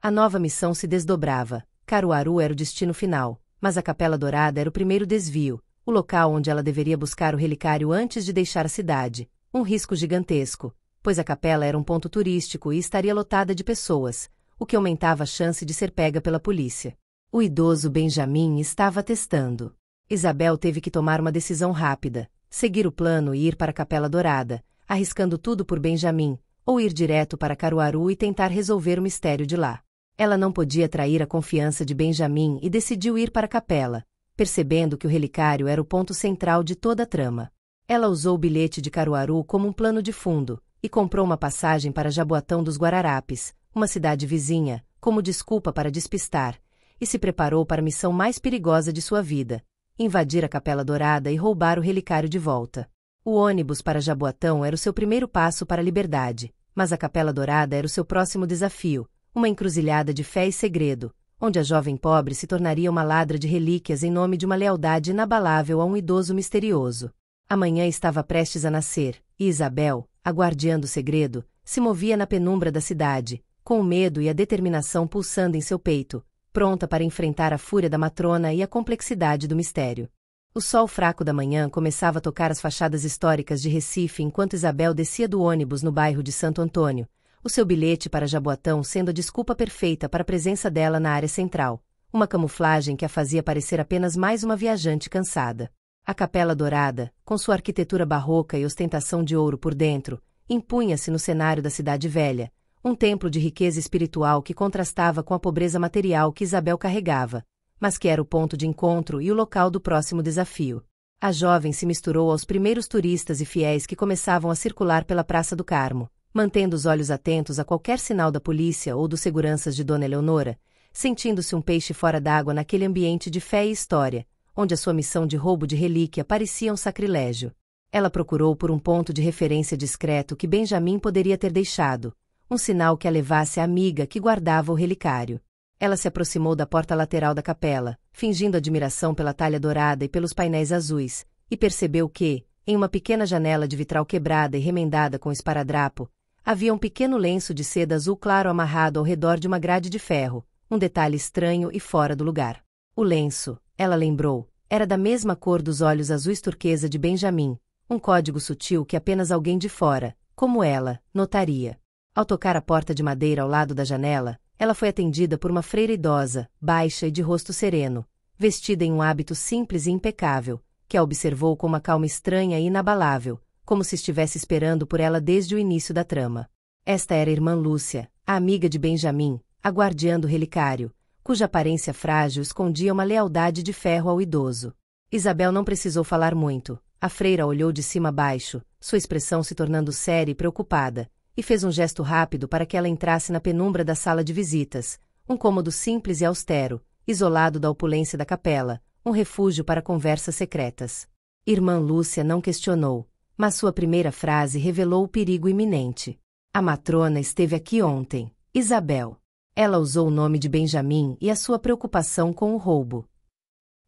A nova missão se desdobrava. Caruaru era o destino final, mas a Capela Dourada era o primeiro desvio, o local onde ela deveria buscar o relicário antes de deixar a cidade. Um risco gigantesco, pois a capela era um ponto turístico e estaria lotada de pessoas, o que aumentava a chance de ser pega pela polícia. O idoso Benjamin estava testando. Isabel teve que tomar uma decisão rápida, seguir o plano e ir para a Capela Dourada, arriscando tudo por Benjamin, ou ir direto para Caruaru e tentar resolver o mistério de lá. Ela não podia trair a confiança de Benjamin e decidiu ir para a capela, percebendo que o relicário era o ponto central de toda a trama. Ela usou o bilhete de Caruaru como um plano de fundo, e comprou uma passagem para Jaboatão dos Guararapes, uma cidade vizinha, como desculpa para despistar, e se preparou para a missão mais perigosa de sua vida: invadir a Capela Dourada e roubar o relicário de volta. O ônibus para Jaboatão era o seu primeiro passo para a liberdade, mas a Capela Dourada era o seu próximo desafio, uma encruzilhada de fé e segredo, onde a jovem pobre se tornaria uma ladra de relíquias em nome de uma lealdade inabalável a um idoso misterioso. A manhã estava prestes a nascer, e Isabel, a guardiã do segredo, se movia na penumbra da cidade, com o medo e a determinação pulsando em seu peito, pronta para enfrentar a fúria da matrona e a complexidade do mistério. O sol fraco da manhã começava a tocar as fachadas históricas de Recife enquanto Isabel descia do ônibus no bairro de Santo Antônio, o seu bilhete para Jaboatão sendo a desculpa perfeita para a presença dela na área central, uma camuflagem que a fazia parecer apenas mais uma viajante cansada. A Capela Dourada, com sua arquitetura barroca e ostentação de ouro por dentro, impunha-se no cenário da Cidade Velha, um templo de riqueza espiritual que contrastava com a pobreza material que Isabel carregava, mas que era o ponto de encontro e o local do próximo desafio. A jovem se misturou aos primeiros turistas e fiéis que começavam a circular pela Praça do Carmo, mantendo os olhos atentos a qualquer sinal da polícia ou dos seguranças de Dona Eleonora, sentindo-se um peixe fora d'água naquele ambiente de fé e história, onde a sua missão de roubo de relíquia parecia um sacrilégio. Ela procurou por um ponto de referência discreto que Benjamin poderia ter deixado, um sinal que a levasse à amiga que guardava o relicário. Ela se aproximou da porta lateral da capela, fingindo admiração pela talha dourada e pelos painéis azuis, e percebeu que, em uma pequena janela de vitral quebrada e remendada com esparadrapo, havia um pequeno lenço de seda azul claro amarrado ao redor de uma grade de ferro, um detalhe estranho e fora do lugar. O lenço, ela lembrou, era da mesma cor dos olhos azuis turquesa de Benjamin, um código sutil que apenas alguém de fora, como ela, notaria. Ao tocar a porta de madeira ao lado da janela, ela foi atendida por uma freira idosa, baixa e de rosto sereno, vestida em um hábito simples e impecável, que a observou com uma calma estranha e inabalável, como se estivesse esperando por ela desde o início da trama. Esta era a irmã Lúcia, a amiga de Benjamin, a guardiã do relicário, cuja aparência frágil escondia uma lealdade de ferro ao idoso. Isabel não precisou falar muito. A freira olhou de cima a baixo, sua expressão se tornando séria e preocupada, e fez um gesto rápido para que ela entrasse na penumbra da sala de visitas, um cômodo simples e austero, isolado da opulência da capela, um refúgio para conversas secretas. Irmã Lúcia não questionou, mas sua primeira frase revelou o perigo iminente. A matrona esteve aqui ontem, Isabel. Ela usou o nome de Benjamin e a sua preocupação com o roubo.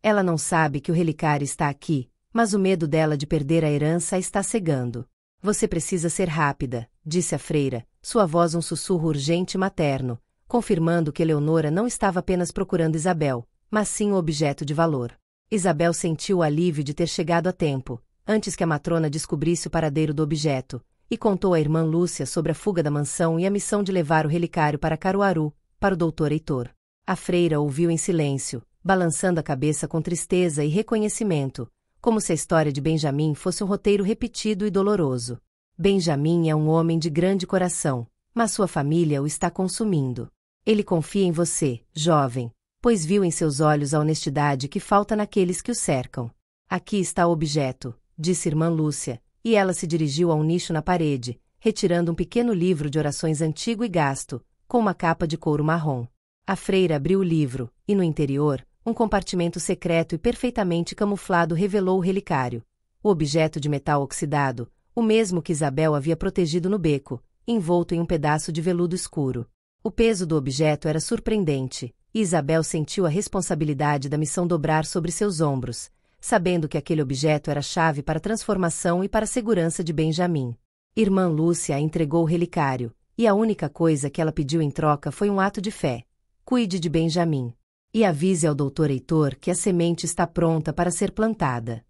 Ela não sabe que o relicário está aqui, mas o medo dela de perder a herança a está cegando. Você precisa ser rápida, disse a freira, sua voz um sussurro urgente e materno, confirmando que Eleonora não estava apenas procurando Isabel, mas sim o objeto de valor. Isabel sentiu o alívio de ter chegado a tempo, antes que a matrona descobrisse o paradeiro do objeto, e contou à irmã Lúcia sobre a fuga da mansão e a missão de levar o relicário para Caruaru, para o doutor Heitor. A freira ouviu em silêncio, balançando a cabeça com tristeza e reconhecimento, como se a história de Benjamin fosse um roteiro repetido e doloroso. Benjamin é um homem de grande coração, mas sua família o está consumindo. Ele confia em você, jovem, pois viu em seus olhos a honestidade que falta naqueles que o cercam. Aqui está o objeto, disse irmã Lúcia, e ela se dirigiu a um nicho na parede, retirando um pequeno livro de orações antigo e gasto, com uma capa de couro marrom. A freira abriu o livro, e no interior, um compartimento secreto e perfeitamente camuflado revelou o relicário. O objeto de metal oxidado, o mesmo que Isabel havia protegido no beco, envolto em um pedaço de veludo escuro. O peso do objeto era surpreendente, e Isabel sentiu a responsabilidade da missão dobrar sobre seus ombros, sabendo que aquele objeto era a chave para a transformação e para a segurança de Benjamin. Irmã Lúcia entregou o relicário, e a única coisa que ela pediu em troca foi um ato de fé. Cuide de Benjamin. E avise ao Dr. Heitor que a semente está pronta para ser plantada.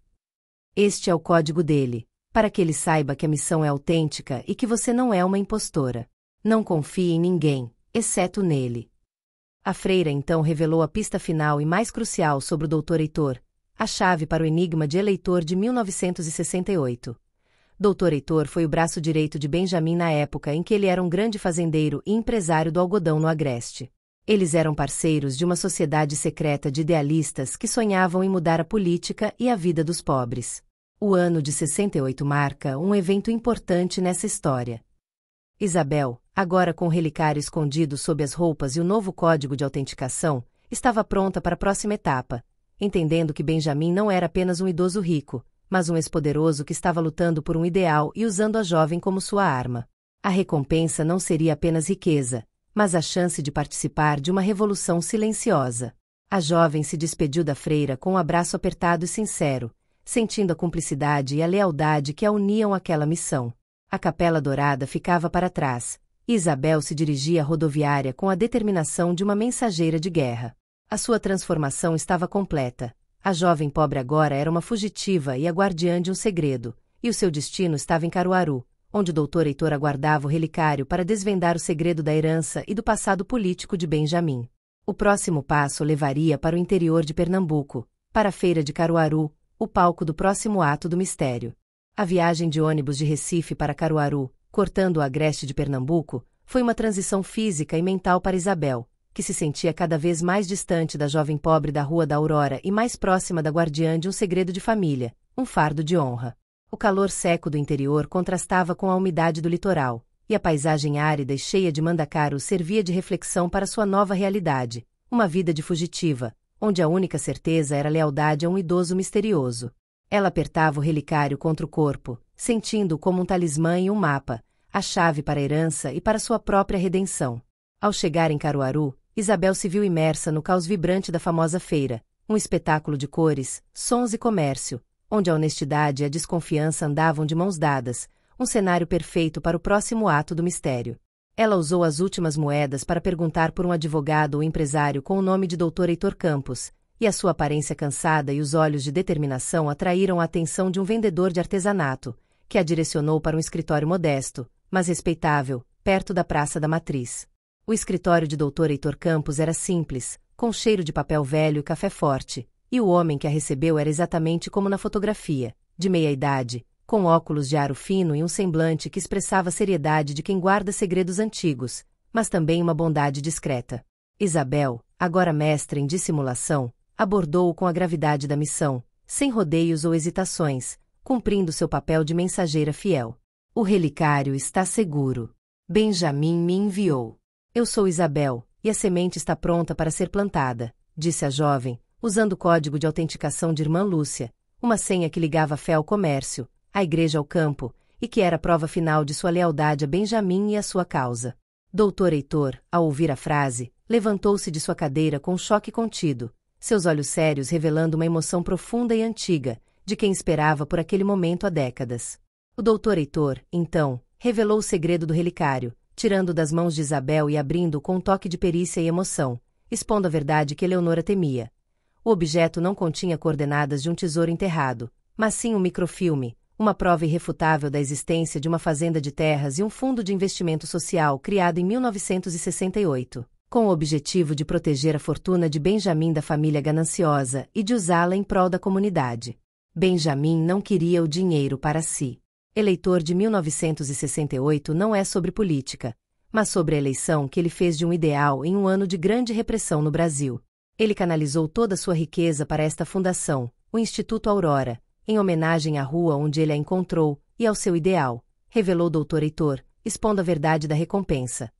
Este é o código dele, para que ele saiba que a missão é autêntica e que você não é uma impostora. Não confie em ninguém, exceto nele. A freira então revelou a pista final e mais crucial sobre o Dr. Heitor, a chave para o enigma de eleitor de 1968. Dr. Heitor foi o braço direito de Benjamin na época em que ele era um grande fazendeiro e empresário do algodão no Agreste. Eles eram parceiros de uma sociedade secreta de idealistas que sonhavam em mudar a política e a vida dos pobres. O ano de 68 marca um evento importante nessa história. Isabel, agora com o relicário escondido sob as roupas e o novo código de autenticação, estava pronta para a próxima etapa, entendendo que Benjamin não era apenas um idoso rico, mas um ex-poderoso que estava lutando por um ideal e usando a jovem como sua arma. A recompensa não seria apenas riqueza, mas a chance de participar de uma revolução silenciosa. A jovem se despediu da freira com um abraço apertado e sincero, sentindo a cumplicidade e a lealdade que a uniam àquela missão. A Capela Dourada ficava para trás, e Isabel se dirigia à rodoviária com a determinação de uma mensageira de guerra. A sua transformação estava completa. A jovem pobre agora era uma fugitiva e a guardiã de um segredo, e o seu destino estava em Caruaru, onde o Dr. Heitor aguardava o relicário para desvendar o segredo da herança e do passado político de Benjamin. O próximo passo levaria para o interior de Pernambuco, para a feira de Caruaru, o palco do próximo ato do mistério. A viagem de ônibus de Recife para Caruaru, cortando o agreste de Pernambuco, foi uma transição física e mental para Isabel, que se sentia cada vez mais distante da jovem pobre da Rua da Aurora e mais próxima da guardiã de um segredo de família, um fardo de honra. O calor seco do interior contrastava com a umidade do litoral, e a paisagem árida e cheia de mandacaros servia de reflexão para sua nova realidade, uma vida de fugitiva, onde a única certeza era a lealdade a um idoso misterioso. Ela apertava o relicário contra o corpo, sentindo-o como um talismã e um mapa, a chave para a herança e para sua própria redenção. Ao chegar em Caruaru, Isabel se viu imersa no caos vibrante da famosa feira, um espetáculo de cores, sons e comércio, onde a honestidade e a desconfiança andavam de mãos dadas, um cenário perfeito para o próximo ato do mistério. Ela usou as últimas moedas para perguntar por um advogado ou empresário com o nome de Dr. Heitor Campos, e a sua aparência cansada e os olhos de determinação atraíram a atenção de um vendedor de artesanato, que a direcionou para um escritório modesto, mas respeitável, perto da Praça da Matriz. O escritório de Dr. Heitor Campos era simples, com cheiro de papel velho e café forte, e o homem que a recebeu era exatamente como na fotografia, de meia-idade, com óculos de aro fino e um semblante que expressava a seriedade de quem guarda segredos antigos, mas também uma bondade discreta. Isabel, agora mestra em dissimulação, abordou-o com a gravidade da missão, sem rodeios ou hesitações, cumprindo seu papel de mensageira fiel. O relicário está seguro. Benjamin me enviou. Eu sou Isabel, e a semente está pronta para ser plantada, disse a jovem, usando o código de autenticação de Irmã Lúcia, uma senha que ligava a fé ao comércio, a igreja ao campo, e que era a prova final de sua lealdade a Benjamin e a sua causa. Dr. Heitor, ao ouvir a frase, levantou-se de sua cadeira com um choque contido, seus olhos sérios revelando uma emoção profunda e antiga, de quem esperava por aquele momento há décadas. O Dr. Heitor, então, revelou o segredo do relicário, tirando das mãos de Isabel e abrindo-o com um toque de perícia e emoção, expondo a verdade que Eleonora temia. O objeto não continha coordenadas de um tesouro enterrado, mas sim um microfilme, uma prova irrefutável da existência de uma fazenda de terras e um fundo de investimento social criado em 1968, com o objetivo de proteger a fortuna de Benjamin da família gananciosa e de usá-la em prol da comunidade. Benjamin não queria o dinheiro para si. Eleitor de 1968 não é sobre política, mas sobre a eleição que ele fez de um ideal em um ano de grande repressão no Brasil. Ele canalizou toda a sua riqueza para esta fundação, o Instituto Aurora, em homenagem à rua onde ele a encontrou, e ao seu ideal, revelou Dr. Heitor, expondo a verdade da recompensa.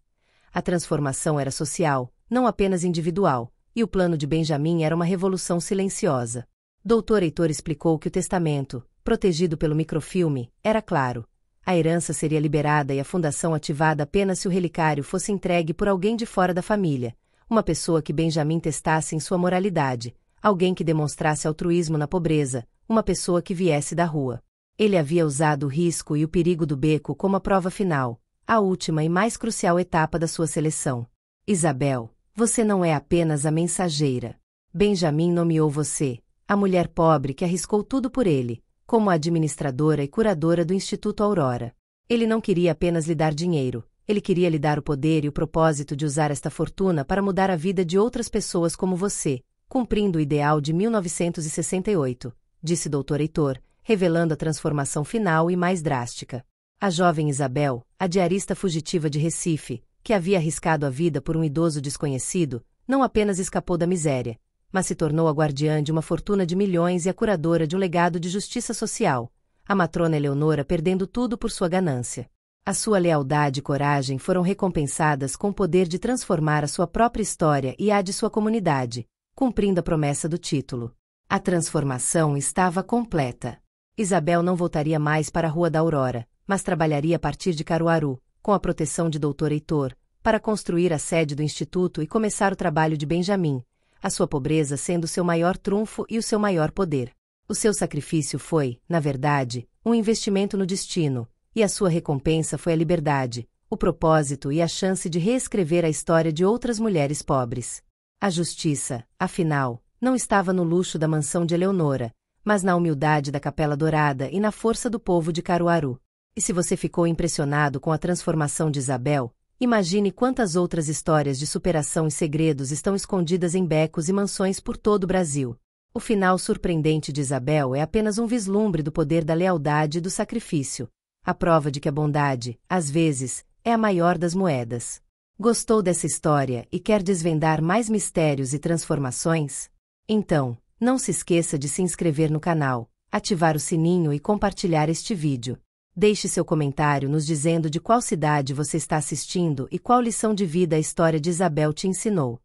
A transformação era social, não apenas individual, e o plano de Benjamin era uma revolução silenciosa. Dr. Heitor explicou que o testamento, protegido pelo microfilme, era claro. A herança seria liberada e a fundação ativada apenas se o relicário fosse entregue por alguém de fora da família, uma pessoa que Benjamin testasse em sua moralidade, alguém que demonstrasse altruísmo na pobreza, uma pessoa que viesse da rua. Ele havia usado o risco e o perigo do beco como a prova final, a última e mais crucial etapa da sua seleção. Isabel, você não é apenas a mensageira. Benjamin nomeou você, a mulher pobre que arriscou tudo por ele, como a administradora e curadora do Instituto Aurora. Ele não queria apenas lhe dar dinheiro, ele queria lhe dar o poder e o propósito de usar esta fortuna para mudar a vida de outras pessoas como você, cumprindo o ideal de 1968, disse Dr. Heitor, revelando a transformação final e mais drástica. A jovem Isabel, a diarista fugitiva de Recife, que havia arriscado a vida por um idoso desconhecido, não apenas escapou da miséria, mas se tornou a guardiã de uma fortuna de milhões e a curadora de um legado de justiça social, a matrona Eleonora perdendo tudo por sua ganância. A sua lealdade e coragem foram recompensadas com o poder de transformar a sua própria história e a de sua comunidade, cumprindo a promessa do título. A transformação estava completa. Isabel não voltaria mais para a Rua da Aurora, mas trabalharia a partir de Caruaru, com a proteção de Dr. Heitor, para construir a sede do Instituto e começar o trabalho de Benjamin, a sua pobreza sendo seu maior trunfo e o seu maior poder. O seu sacrifício foi, na verdade, um investimento no destino, e a sua recompensa foi a liberdade, o propósito e a chance de reescrever a história de outras mulheres pobres. A justiça, afinal, não estava no luxo da mansão de Eleonora, mas na humildade da Capela Dourada e na força do povo de Caruaru. E se você ficou impressionado com a transformação de Isabel, imagine quantas outras histórias de superação e segredos estão escondidas em becos e mansões por todo o Brasil. O final surpreendente de Isabel é apenas um vislumbre do poder da lealdade e do sacrifício, a prova de que a bondade, às vezes, é a maior das moedas. Gostou dessa história e quer desvendar mais mistérios e transformações? Então, não se esqueça de se inscrever no canal, ativar o sininho e compartilhar este vídeo. Deixe seu comentário nos dizendo de qual cidade você está assistindo e qual lição de vida a história de Isabel te ensinou.